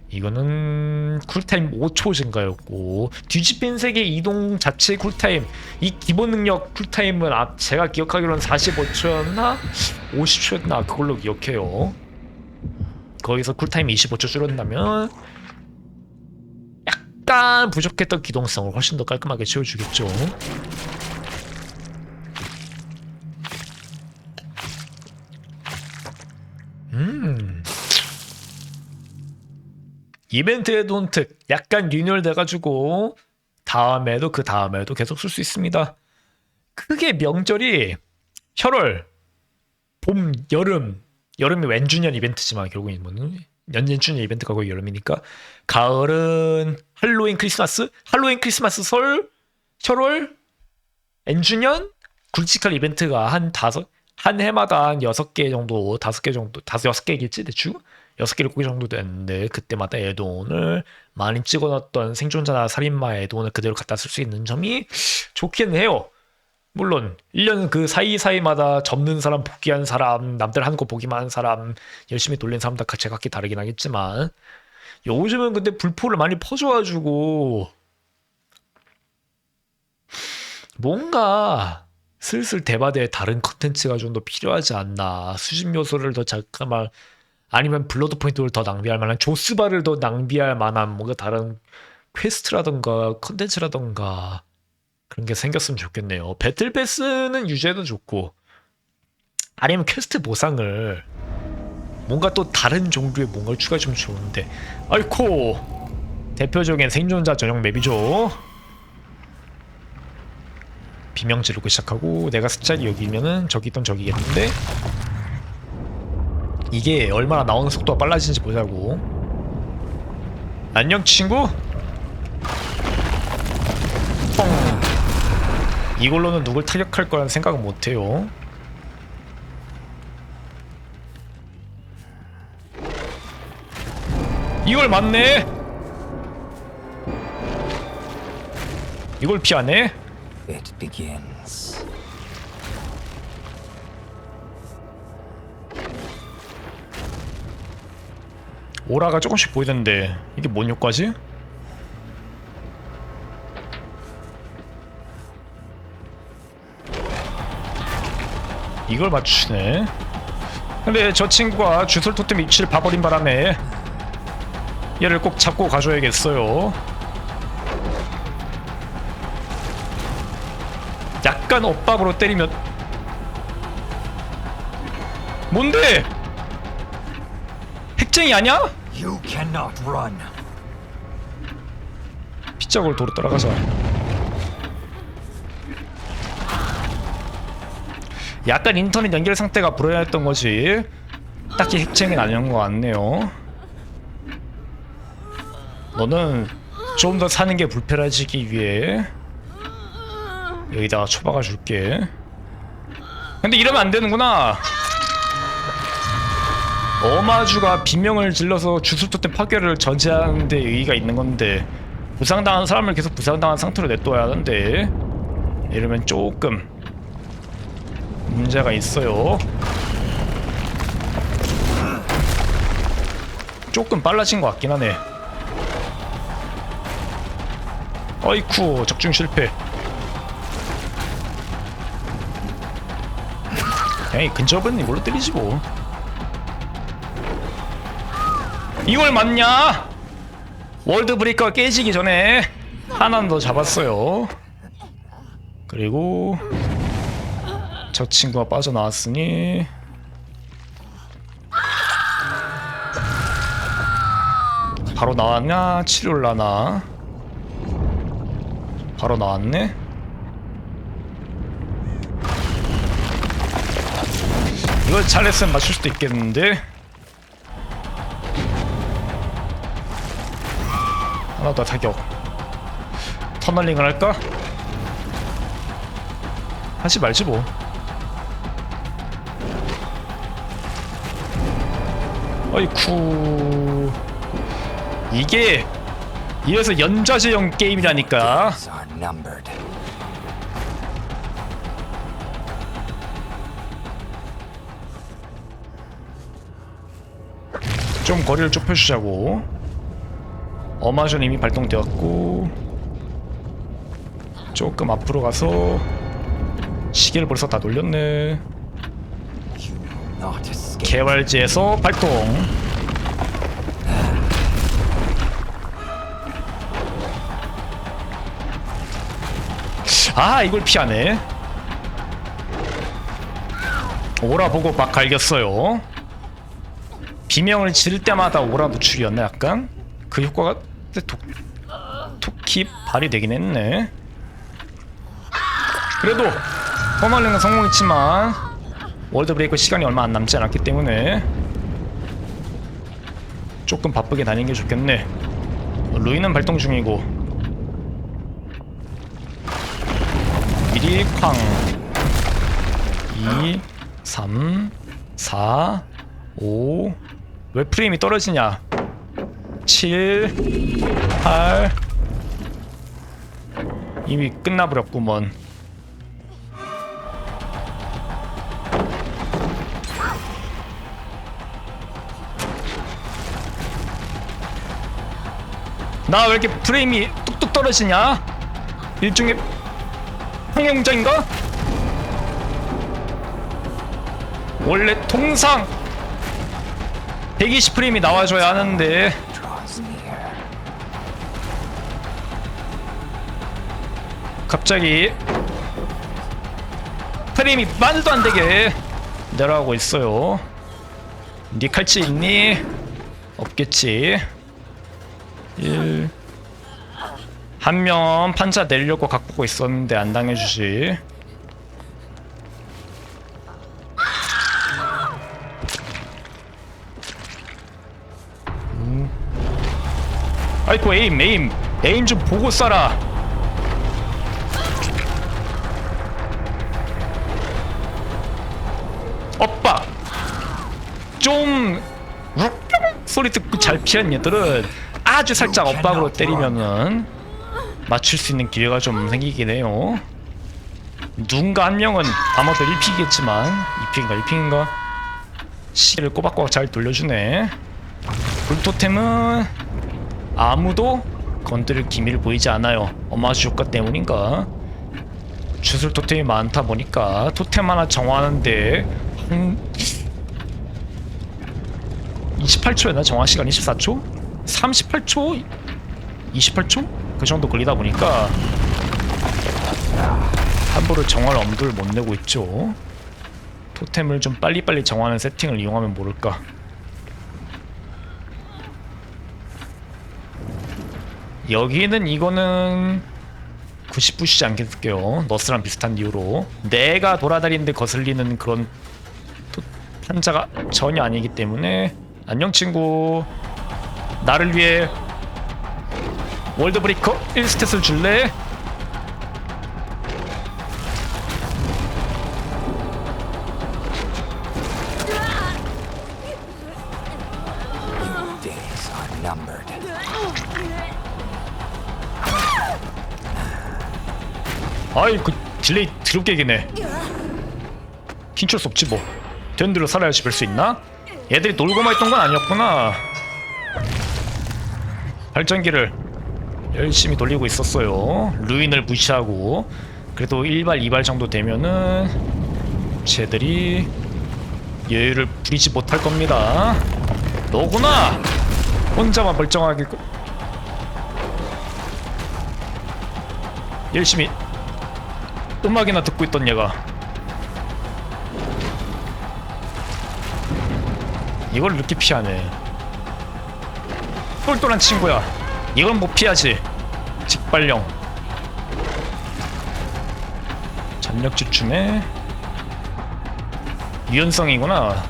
이거는 쿨타임 5초 증가였고, 뒤집힌 세계 이동 자체 쿨타임, 이 기본 능력 쿨타임은 제가 기억하기로는 45초였나 50초였나 그걸로 기억해요. 거기서 쿨타임 25초 줄였다면 약간 부족했던 기동성을 훨씬 더 깔끔하게 채워주겠죠. 이벤트 에드온 특 약간 리뉴얼 돼가지고 다음에도 그 다음에도 계속 쓸 수 있습니다. 크게 명절이 혈월, 봄, 여름이 왼주년 이벤트지만 결국은 뭐는 연년주년 이벤트가 거의 여름이니까, 가을은 할로윈 크리스마스, 설, 혈월, 엔주년, 굵직할 이벤트가 한 해마다 한 6개 정도, 5개 정도, 6개겠지 대충? 6개를 꼬기 정도 됐는데, 그때마다 에드온을 많이 찍어놨던 생존자나 살인마 에드온을 그대로 갖다 쓸 수 있는 점이 좋긴 해요. 물론 1년 그 사이사이마다 접는 사람, 복귀한 사람, 남들 하는 거 보기만 한 사람, 열심히 돌린 사람 다 각기 다르긴 하겠지만, 요즘은 근데 불포를 많이 퍼줘가지고 뭔가 슬슬 대바대에 다른 컨텐츠가 좀 더 필요하지 않나. 수집 요소를 더 잠깐만, 아니면 블러드 포인트를 더 낭비할 만한, 조스바를 더 낭비할 만한 뭔가 다른 퀘스트라던가 컨텐츠라던가 그런 게 생겼으면 좋겠네요. 배틀 패스는 유지해도 좋고, 아니면 퀘스트 보상을 뭔가 또 다른 종류의 뭔가를 추가해주면 좋은데. 아이코, 대표적인 생존자 전용 맵이죠. 비명 지르고 시작하고, 내가 스차일이 여기면은 저기 있던 저기겠는데, 이게 얼마나 나오는 속도가 빨라지는지 보자고. 안녕 친구? 펑. 이걸로는 누굴 타격할 거란 생각은 못해요. 이걸 맞네? 이걸 피하네? It begins. 오라가 조금씩 보이던데 이게 뭔 효과지? 이걸 맞추시네. 근데 저 친구가 주술 토템 위치를 봐버린 바람에 얘를 꼭 잡고 가줘야겠어요. 약간 엇박으로 때리면. 뭔데? 핵쟁이 아냐? You cannot run. 피자골 도로 따라가자. 약간 인터넷 연결 상태가 불안했던 거지, 딱히 핵쟁이는 아닌 것 같네요. 너는 좀 더 사는 게 불편해지기 위해 여기다가 쳐박아 줄게. 근데 이러면 안 되는구나. 어마주가 비명을 질러서 주술토템 파괴를 저지하는 데 의의가 있는 건데, 부상당한 사람을 계속 부상당한 상태로 냅둬야 하는데, 이러면 조금 문제가 있어요. 조금 빨라진 것 같긴 하네. 어이쿠, 적중 실패. 그냥 이 근접은 이걸로 때리지 뭐. 이걸 맞냐? 월드 브레이커가 깨지기 전에 하나는 더 잡았어요. 그리고 저 친구가 빠져나왔으니 바로 나왔냐? 치료를 하나? 바로 나왔네? 이걸 잘했으면 맞출 수도 있겠는데? 하나 더 타격. 터널링을 할까? 하지 말지 뭐. 어이쿠. 이게 이래서 연좌제형 게임이라니까. Days are numbered. 좀 거리를 좁혀주자고. 어마존 이미 발동되었고 조금 앞으로 가서 시계를 벌써 다 돌렸네. You will not escape. 개발지에서 발동. 아, 이걸 피하네. 오라 보고 막 갈겼어요. 비명을 지를 때마다 오라 노출이었나 약간? 그 효과가 톡히 발휘되긴 했네. 그래도 퍼멀링은 성공했지만 월드 브레이크 시간이 얼마 안 남지 않았기 때문에 조금 바쁘게 다니는 게 좋겠네. 루인은 발동 중이고 미리 쾅 2 3 4 5 왜 프레임이 떨어지냐. 7 8 이미 끝나버렸구먼. 나 왜 이렇게 프레임이 뚝뚝 떨어지냐? 일종의 평행공장인가? 원래 통상 120프레임이 나와줘야 하는데 Draws near. 갑자기 프레임이 말도 안 되게 내려가고 있어요. 니 칼치 있니? 없겠지. 1 한 명 판자 내려고 각보고 있었는데 안 당해주지. 아이고 에임 좀 보고 쏴라. 오빠 좀 소리 듣고 잘 피한 얘들은 아주 살짝 엇박으로 때리면은 맞출 수 있는 기회가 좀 생기긴 해요. 누군가 한 명은 아마도 1픽이겠지만 2픽인가 1픽인가 시계를 꼬박꼬박 잘 돌려주네. 불토템은 아무도 건드릴 기미를 보이지 않아요. 어마주 효과 때문인가. 주술 토템이 많다 보니까 토템 하나 정화하는데 한 28초였나? 정화 시간 24초? 38초? 28초? 그 정도 걸리다 보니까 함부로 정화를 엄두를 못 내고 있죠. 토템을 좀 빨리빨리 정화하는 세팅을 이용하면 모를까. 여기는 이거는 90 부시지 않겠게요. 너스랑 비슷한 이유로 내가 돌아다니는데 거슬리는 그런 판자가 전혀 아니기 때문에. 안녕 친구. 나를 위해 월드 브레이커 1스탯을 줄래? Your days are numbered. 아이 그 딜레이 드럽게 기네. 킹칠 수 없지 뭐. 된 대로 살아야지 별 수 있나? 얘들이 놀고만 있던 건 아니었구나. 발전기를 열심히 돌리고 있었어요. 루인을 무시하고. 그래도 1발 2발 정도 되면은 쟤들이 여유를 부리지 못할 겁니다. 너구나. 혼자만 멀쩡하게 열심히 음악이나 듣고 있던 얘가 이걸 이렇게 피하네. 똘똘한 친구야. 이건 못 피하지. 직발령. 전력 주춤에 유연성이구나.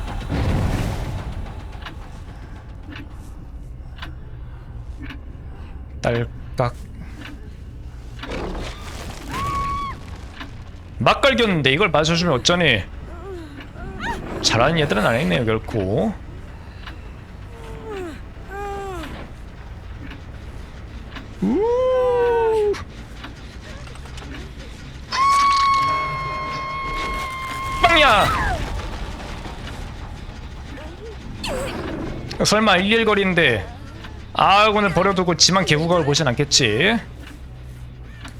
딸깍. 막 갈겼는데 이걸 맞춰주면 어쩌니. 잘하는 얘들은 아니네요 결코. 빵야. 설마 일일거리인데 아군을 버려두고 지만 개구각을 보진 않겠지.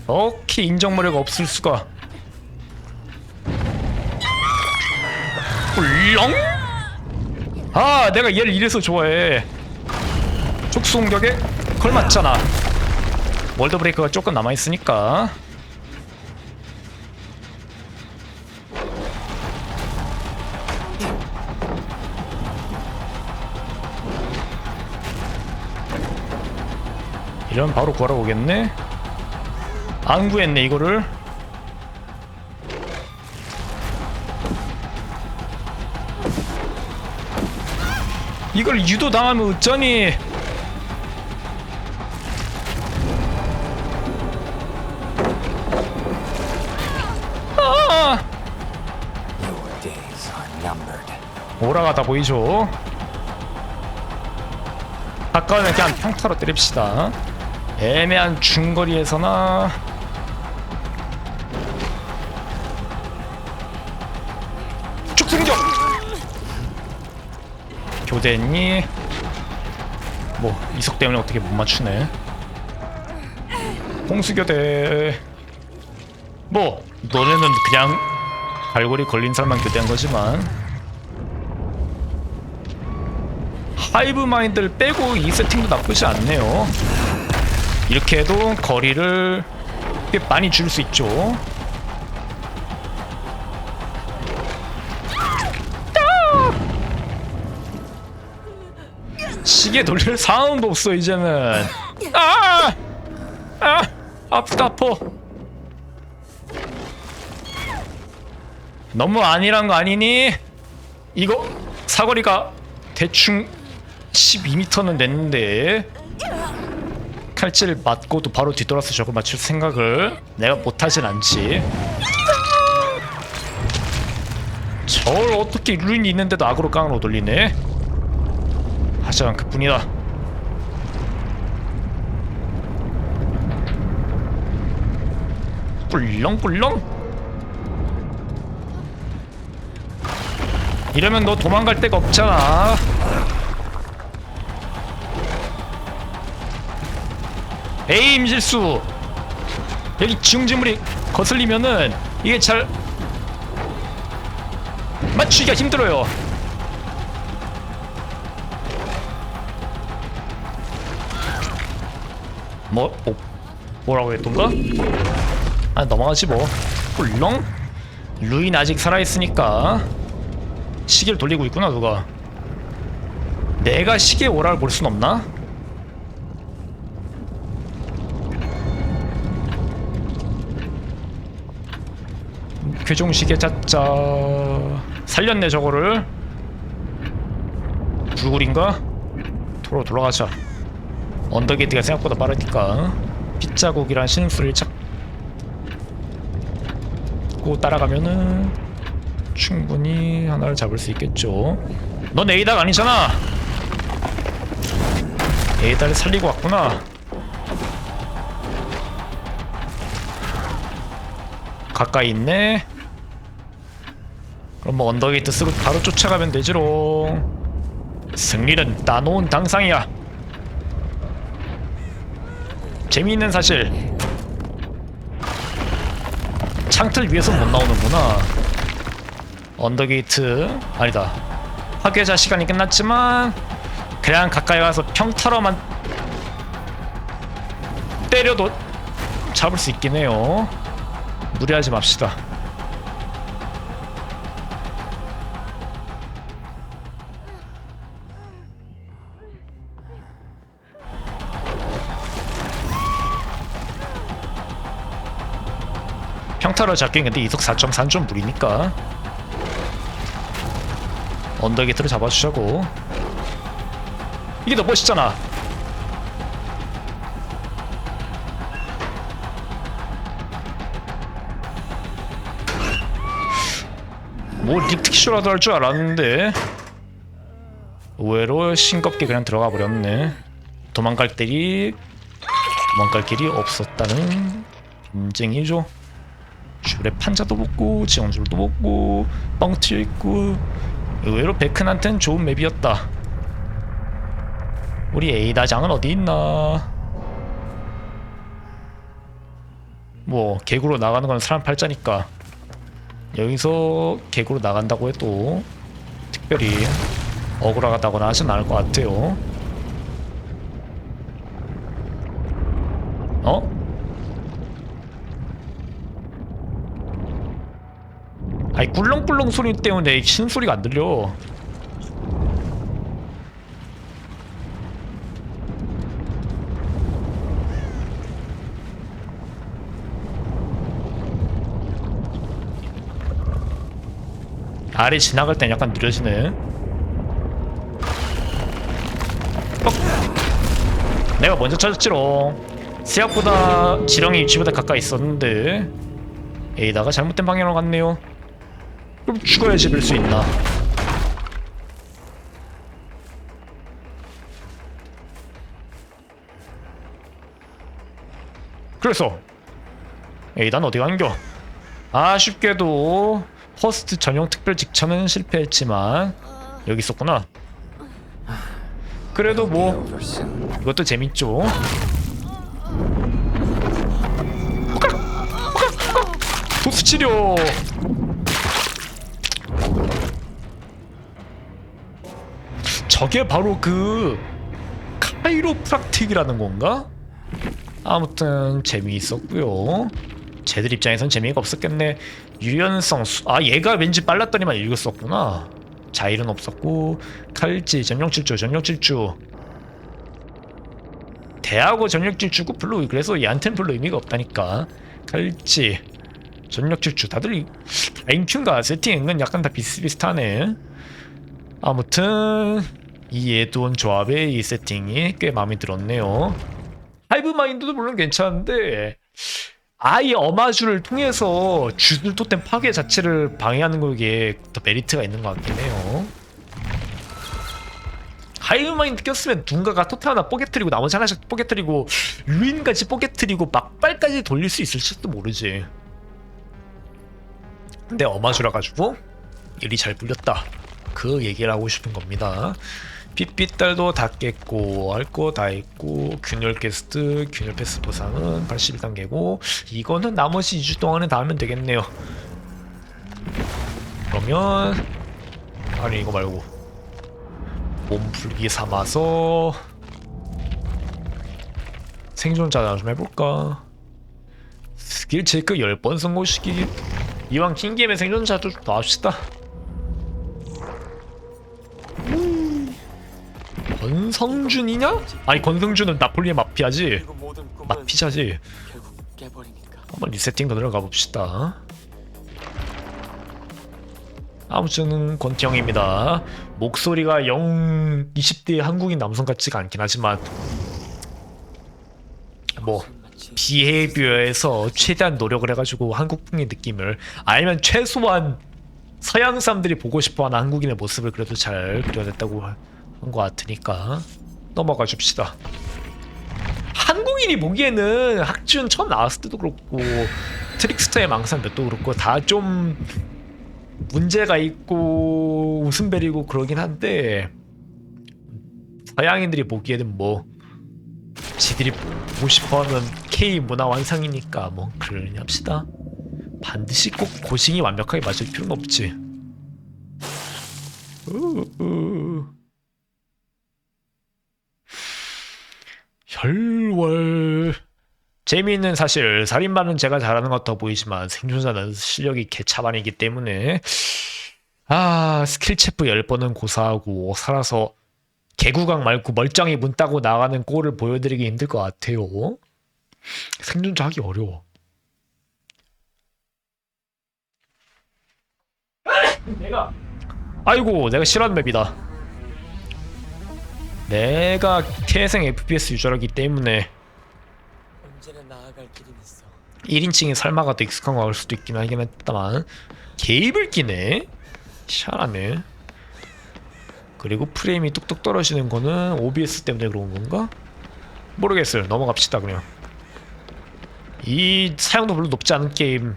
이렇게 인정머리가 없을 수가. 꿀렁. 아 내가 얘를 이래서 좋아해. 촉수 공격에 걸맞잖아. 월드 브레이크가 조금 남아있으니까. 이러면 바로 구하러 오겠네. 안 구했네 이거를. 이걸 유도당하면 어쩌니. Your days are numbered. 오라가다 보이죠. 아까는 그냥 평타로 때립시다. 애매한 중거리에서나. 축승격. 교대니 뭐 이석 때문에 어떻게 못 맞추네. 홍수교대. 뭐 너네는 그냥 갈고리 걸린 사람만 교대한 거지만 하이브 마인드를 빼고 이 세팅도 나쁘지 않네요. 이렇게 해도 거리를 꽤 많이 줄 수 있죠. 시계 돌릴 상황도 없어 이제는. 아프다 아파. 너무 안일한 거 아니니? 이거 사거리가 대충 12m는 냈는데 칼질을 맞고도 바로 뒤돌아서 저거 맞출 생각을 내가 못하진 않지. 저걸 어떻게 루인이 있는데도 악으로 깡으로 돌리네. 하지만 그뿐이다. 꿀렁꿀렁. 이러면 너 도망갈 데가 없잖아. 에임 실수. 여기 지형지물이 거슬리면은 이게 잘 맞추기가 힘들어요. 뭐라고 했던가? 아 넘어가지 뭐. 꿀렁. 루인 아직 살아있으니까. 시계를 돌리고 있구나 누가. 내가 시계 오라를 볼 순 없나? 괴종시계 짜짜. 살렸네 저거를. 불굴인가? 도로 돌아가자. 언더게이트가 생각보다 빠르니까. 빗자국이란 신음소리를 찾고 따라가면은 충분히 하나를 잡을 수 있겠죠. 넌 에이다가 아니잖아. 에이다를 살리고 왔구나. 가까이 있네. 그럼 뭐 언더게이트 쓰고 바로 쫓아가면 되지롱. 승리는 따놓은 당상이야. 재미있는 사실, 창틀 위에서 못 나오는구나. 언더게이트 아니다. 파괴자 시간이 끝났지만 그냥 가까이 가서 평타로만 때려도 잡을 수 있긴 해요. 무리하지 맙시다. 평타로 잡긴 근데 이속 4.3 좀 무리니까 언덕 밑으로 잡아주자고. 이게 더 멋있잖아. 뭐 릭특쇼라도 할 줄 알았는데 의외로 싱겁게 그냥 들어가 버렸네. 도망갈 길이 없었다는 인증이죠. 슈레 판자도 먹고 지형줄도 먹고 뻥 튀어있고 의외로 베큰한텐 좋은 맵이었다. 우리 에이다장은 어디 있나? 뭐 개구로 나가는 건 사람 팔자니까 여기서 개구로 나간다고 해도 특별히 억울하다거나 하진 않을 것 같아요. 어? 아이 꿀렁꿀렁 소리 때문에 신소리가 안 들려. 알이 지나갈 땐 약간 느려지네. 내가 먼저 찾았지롱. 생각보다 지렁이 위치보다 가까이 있었는데 에이다가 잘못된 방향으로 갔네요. 그럼 죽어야지 bil 수 있나. 그래서 에이다는 어디 간겨? 아쉽게도 퍼스트 전용 특별 직천은 실패했지만 여기 있었구나. 그래도 뭐 Over soon. 이것도 재밌죠. 도수 치료. 저게 바로 그 카이로프락틱이라는 건가? 아무튼 재미있었고요. 쟤들 입장에선 재미가 없었겠네. 유연성 얘가 왠지 빨랐더니만 읽었었구나. 자일은 없었고 칼지 전력질주 대하고 전력질주고 별로 그래서 얘한텐 별로 의미가 없다니까. 칼지 전력질주 다들 다인큐인가 세팅은 약간 다 비슷비슷하네. 아무튼 이 에드온 조합의 이 세팅이 꽤 마음에 들었네요. 하이브마인드도 물론 괜찮은데 아예 어마주를 통해서 주술 토템 파괴 자체를 방해하는 거기에 더 메리트가 있는 것 같긴 해요. 하이브마인드 꼈으면 누군가가 토템 하나 뽀개트리고 나머지 하나씩 뽀개트리고 루인까지 뽀개트리고 막발까지 돌릴 수 있을지도 모르지. 근데 어마주라 가지고 일이 잘 불렸다. 그 얘기를 하고 싶은 겁니다. 핏빛달도 다 깼고 할 거 다 했고 균열 퀘스트 균열 패스 보상은 81단계고 이거는 나머지 2주 동안에 다 하면 되겠네요. 그러면 아니 이거 말고 몸풀기 삼아서 생존자 좀 해볼까. 스킬 체크 10번 성공시키기. 이왕 킹게임의 생존자도 더 합시다. 권성준이냐? 아니 권성준은 나폴리의 마피아지. 마피자지. 한번 리세팅 더 들어가 봅시다. 아무튼 권태형입니다. 목소리가 영 20대 한국인 남성 같지가 않긴 하지만 뭐 비헤이비어에서 최대한 노력을 해가지고 한국풍의 느낌을 아니면 최소한 서양 사람들이 보고 싶어하는 한국인의 모습을 그래도 잘 그려냈다고 한 것 같으니까 넘어가 줍시다. 한국인이 보기에는 학준 처음 나왔을 때도 그렇고 트릭스터의 망상 몇도 그렇고 다 좀 문제가 있고 웃음벨이고 그러긴 한데 서양인들이 보기에는 뭐 지들이 보고 싶어하는 K 문화 완성이니까 뭐 그러려니 합시다. 반드시 꼭 고싱이 완벽하게 맞을 필요는 없지. 혈월. 재미있는 사실, 살인마는 제가 잘하는 것 같아 보이지만 생존자는 실력이 개차반이기 때문에 스킬 체프 10번은 고사하고 살아서 개구강 말고 멀쩡히 문 따고 나가는 꼴을 보여드리기 힘들 것 같아요. 생존자 하기 어려워. 내가 싫어하는 맵이다. 내가 태생 FPS 유저라기 때문에 언제나 나아갈 길은 있어. 1인칭이 살마가 더 익숙한 거 같을 수도 있긴 하긴 했다만 개입을 끼네? 희한하네. 그리고 프레임이 뚝뚝 떨어지는 거는 OBS 때문에 그런 건가? 모르겠어요. 넘어갑시다 그냥. 이 사용도 별로 높지 않은 게임.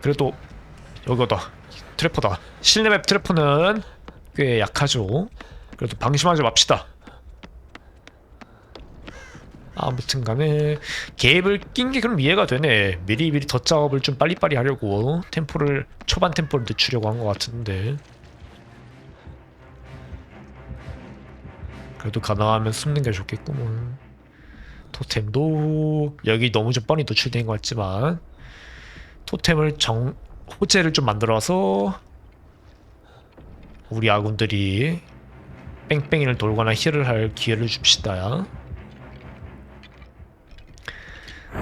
그래도 여기다 트래퍼다. 실내 맵 트래퍼는 꽤 약하죠. 그래도 방심하지 맙시다. 아무튼 간에 개입을 낀 게 그럼 이해가 되네. 미리 덧작업을 좀 빨리빨리 하려고 초반 템포를 늦추려고 한 것 같은데, 그래도 가능하면 숨는 게 좋겠구먼. 토템도 여기 너무 좀 뻔히 노출된 것 같지만 토템을 호재를 좀 만들어서 우리 아군들이 뺑뺑이를 돌거나 힐을 할 기회를 줍시다.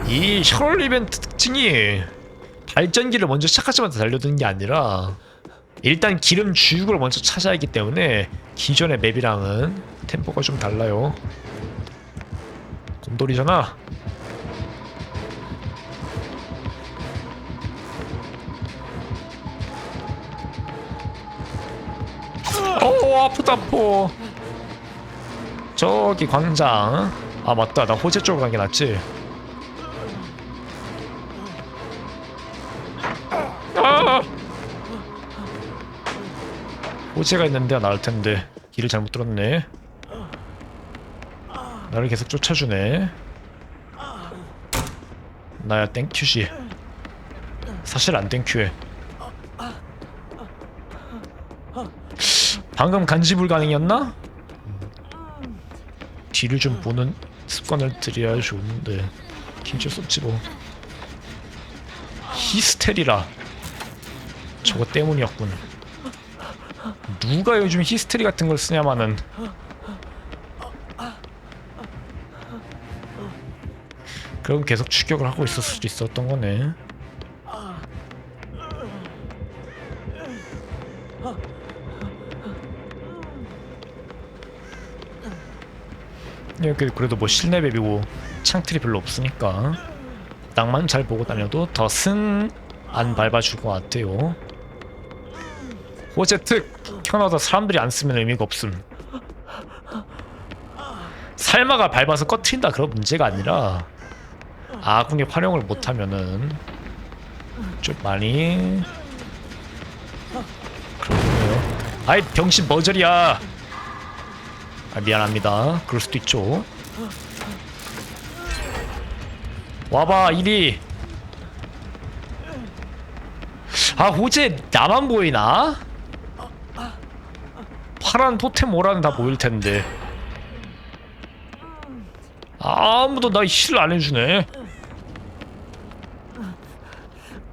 이 혈 이벤트 특징이 발전기를 먼저 시작하자마자 달려드는 게 아니라 일단 기름 주유구를 먼저 찾아야 하기 때문에 기존의 맵이랑은 템포가 좀 달라요. 곰돌이잖아. 아프다 아파. 저기 광장. 맞다, 나 호재 쪽으로 간 게 낫지. 호재가 있는데 나을 텐데 길을 잘못 들었네. 나를 계속 쫓아주네. 나야 땡큐지. 사실 안 땡큐해. 방금 간지 불가능이었나? 뒤를 좀 보는 습관을 들여야 좋은데 김치 썼지 뭐. 히스테리라. 저거 때문이었군. 누가 요즘 히스테리 같은 걸 쓰냐마는. 그럼 계속 추격을 하고 있을 수도 있었던 거네. 여기 그래도 뭐 실내 맵이고 창틀이 별로 없으니까 땅만 잘 보고 다녀도 덫은 안 밟아줄 것 같아요. 호재 특 켜놔서 사람들이 안 쓰면 의미가 없음. 살마가 밟아서 꺼트린다 그런 문제가 아니라 아군이 활용을 못하면은 좀 많이 그렇네요. 아이 병신 머저리야. 미안합니다. 그럴 수도 있죠. 와봐 이리. 호재 나만 보이나? 파란 토템 오라는 다 보일 텐데 아무도 나 힐 안 해주네.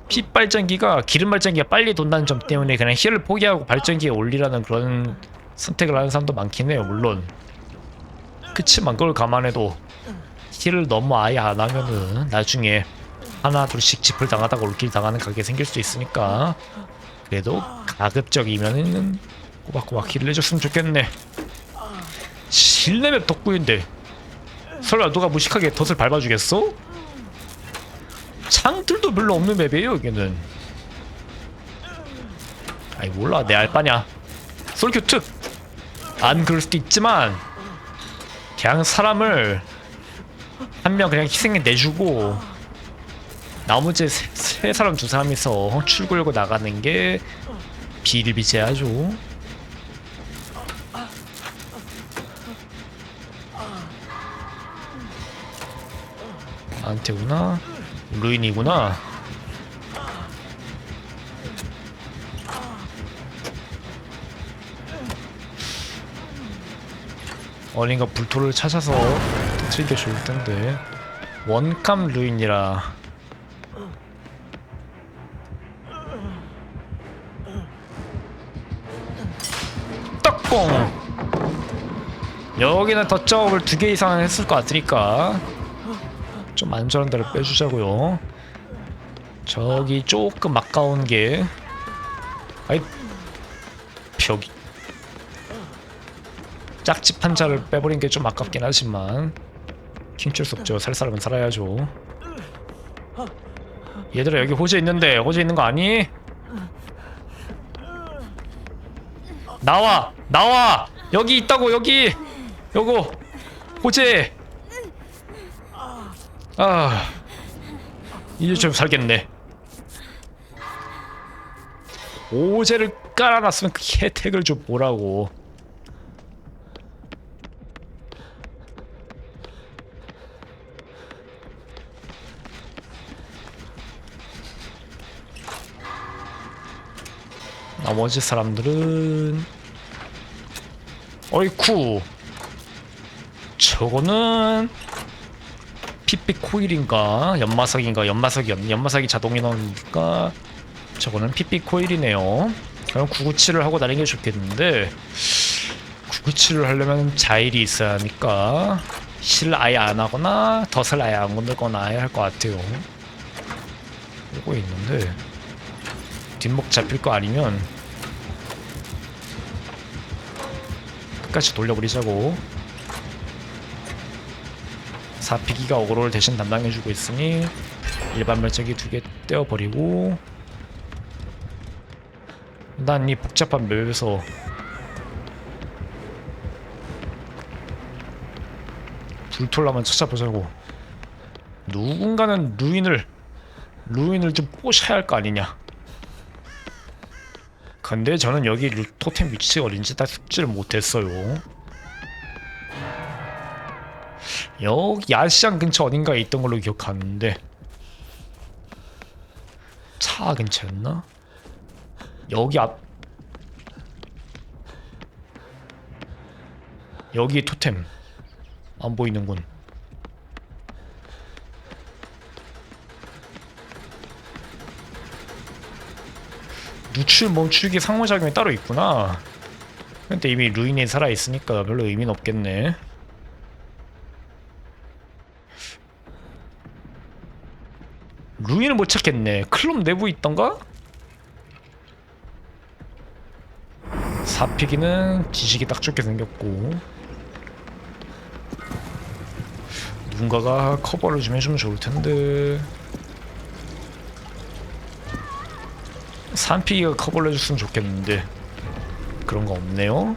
피 발전기가 기름 발전기가 빨리 돈다는 점 때문에 그냥 힐을 포기하고 발전기에 올리라는 그런 선택을 하는 사람도 많긴 해요. 물론 그치만 그걸 감안해도 힐을 너무 아예 안 하면은 나중에 하나 둘씩 짚을 당하다가 올킬 당하는 가게 생길 수도 있으니까 그래도 가급적이면은 꼬박꼬박 힐을 해줬으면 좋겠네. 실내맵 덕구인데 설마 누가 무식하게 덫을 밟아주겠어? 창틀도 별로 없는 맵이에요 여기는. 아이 몰라 내 알바냐. 솔큐 특! 안 그럴 수도 있지만 그냥 사람을 한 명 그냥 희생해 내주고 나머지 세 사람 두 사람이서 출구열고 나가는 게 비일비재하죠. 나한테구나. 루인이구나. 어딘가 불토를 찾아서 터뜨리는 게 좋을 텐데. 원감 루인이라. 떡봉! 여기는 덧작업을 2개 이상은 했을 것 같으니까 좀 안전한 데를 빼주자고요. 저기 조금 아까운 게 아이 벽이 짝집 판자를 빼버린 게 좀 아깝긴 하지만 킹줄 수 없죠. 살 사람은 살아야죠. 얘들아 여기 호재 있는데 호재 있는 거 아니? 나와! 나와! 여기 있다고 여기! 요거 호재! 아 이제 좀 살겠네. 호재를 깔아놨으면 그 혜택을 좀 보라고. 나머지 사람들은 어이쿠 저거는 핏빛 코일인가 연마석인가 연마석이 자동이 나오니까 저거는 핏빛 코일이네요. 그럼 997을 하고 다니는 게 좋겠는데 997을 하려면 자일이 있어야 하니까 실을 아예 안 하거나 덫을 아예 안 건들거나 해야 할 것 같아요. 이거 있는데 뒷목 잡힐 거 아니면 끝까지 돌려버리자고. 4피기가 어그로를 대신 담당해주고 있으니 일반 멸적이 2개 떼어버리고 난 이 복잡한 맵에서 불톨라만 찾아보자고. 누군가는 루인을 좀 꼬셔야 할 거 아니냐. 근데 저는 여기 토템 위치가 어딘지 다 숙지를 못했어요. 여기 야시장 근처 어딘가에 있던 걸로 기억하는데 차 근처였나? 여기 앞 여기 토템 안 보이는군. 누출 멈추기 상호작용이 따로 있구나. 근데 이미 루인이 살아있으니까 별로 의미는 없겠네. 루인을 못 찾겠네. 클럽 내부에 있던가? 4피기는 지식이 딱 좋게 생겼고 누군가가 커버를 좀 해주면 좋을 텐데 3피기가 커버를 해줬으면 좋겠는데 그런 거 없네요.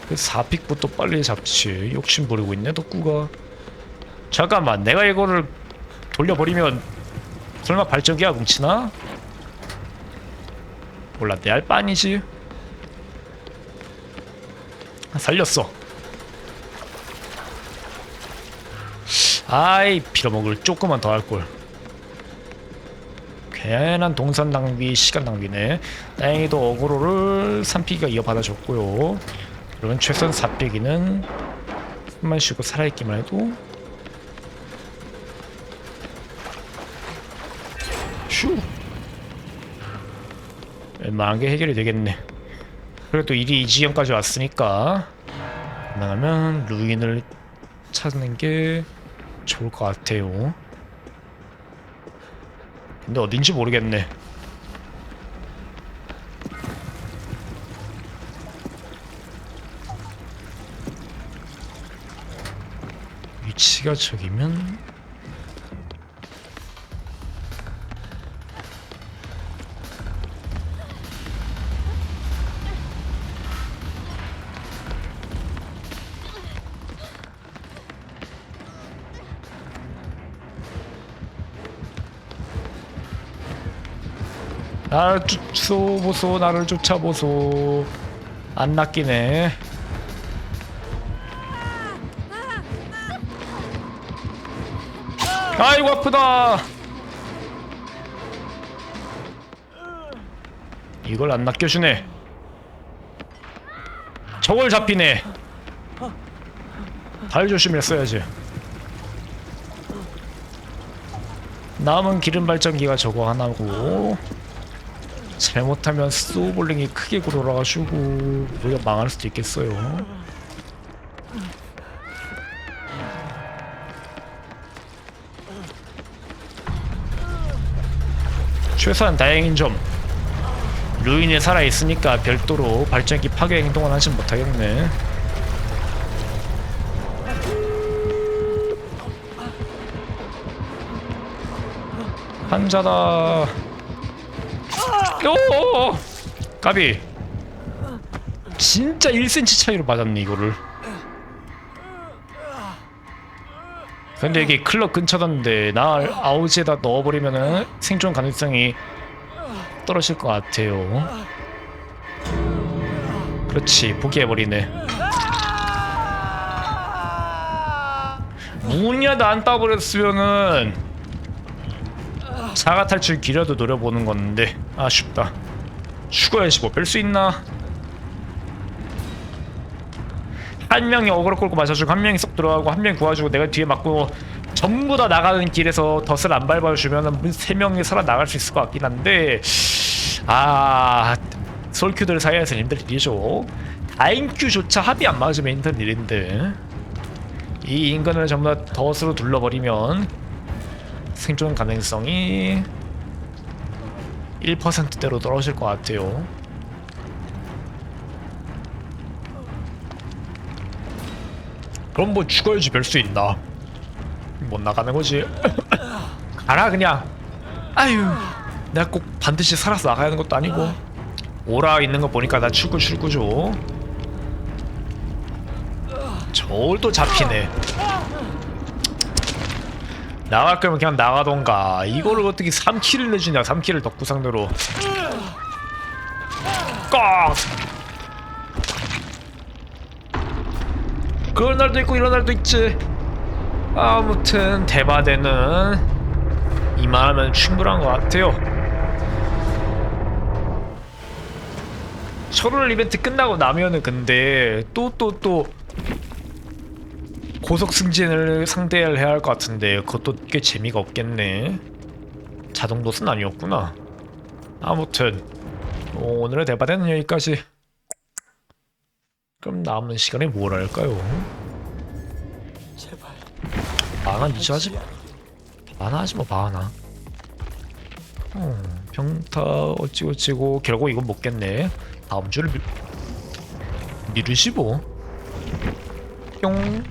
그 4픽부터 빨리 잡지. 욕심 부리고 있네 덕구가. 잠깐만 내가 이거를 돌려버리면 설마 발전기가 뭉치나? 몰라 내 알 바 아니지. 살렸어. 아이 빌어먹을 조금만 더 할걸. 괜한 동선 낭비 시간 낭비네. 다행히도 어그로를 3피기가 이어받아줬고요. 그러면 최선 4피기는 숨만 쉬고 살아있기만 해도 휴 웬만한 게 해결이 되겠네. 그래도 일이 이 지경까지 왔으니까 가능하면 루인을 찾는 게 좋을 것 같아요. 근데 어딘지 모르겠네. 위치가 저기면 나를 쫓아보소. 나를 쫓아보소. 안 낚이네. 아이고 아프다. 이걸 안 낚여주네. 저걸 잡히네. 발 조심했어야지. 남은 기름 발전기가 저거 하나고, 잘못하면 스노우볼링이 크게 굴러가지고 우리가 망할 수도 있겠어요. 최소한 다행인 점, 루인이 살아있으니까 별도로 발전기 파괴 행동은 하진 못하겠네. 환자다. 오! 까비. 진짜 1cm 차이로 맞았네 이거를. 근데 이게 클럽 근처던데 나 아우지에다 넣어버리면은 생존 가능성이 떨어질 것 같아요. 그렇지, 포기해버리네. 문이라도 안 따버렸으면은 자가 탈출 길이라도 노려보는 건데 아쉽다. 죽어야지 뭐 뺄 수 있나? 한 명이 어그로 끌고 맞아주고 한 명이 쏙 들어가고 한 명이 구워주고 내가 뒤에 맞고 전부 다 나가는 길에서 덫을 안 밟아주면은 세 명이 살아나갈 수 있을 것 같긴 한데, 아, 솔큐들을 사이에서 힘들 일이죠. 다인큐조차 합이 안 맞으면 힘든 일인데, 이 인간을 전부 다 덫으로 둘러버리면 생존 가능성이 1%대로 떨어질 것 같아요. 그럼 뭐 죽어야지 별 수 있나? 못 나가는 거지. 가라 그냥. 아유, 내가 꼭 반드시 살아서 나가야 하는 것도 아니고. 오라 있는 거 보니까 나 출구죠. 저걸 또 잡히네. 나갈 거면 그냥 나가던가. 이거를 어떻게 3킬을 내주냐. 3킬을 덕구 상대로. 꽉! 그런 날도 있고 이런 날도 있지. 아무튼 대바대는 이만하면 충분한 것 같아요. 철월 이벤트 끝나고 나면은 근데 또 고속 승진을 상대해야 할 것 같은데 그것도 꽤 재미가 없겠네. 자동 롯은 아니었구나. 아무튼 오늘의 대바대는 여기까지. 그럼 남은 시간에 뭘 할까요? 제발. 만화 유지하지 마. 만화 하지 마, 만화. 평타 어찌고 결국 이건 못 깼네. 다음 주를 미루시 뭐. 뿅.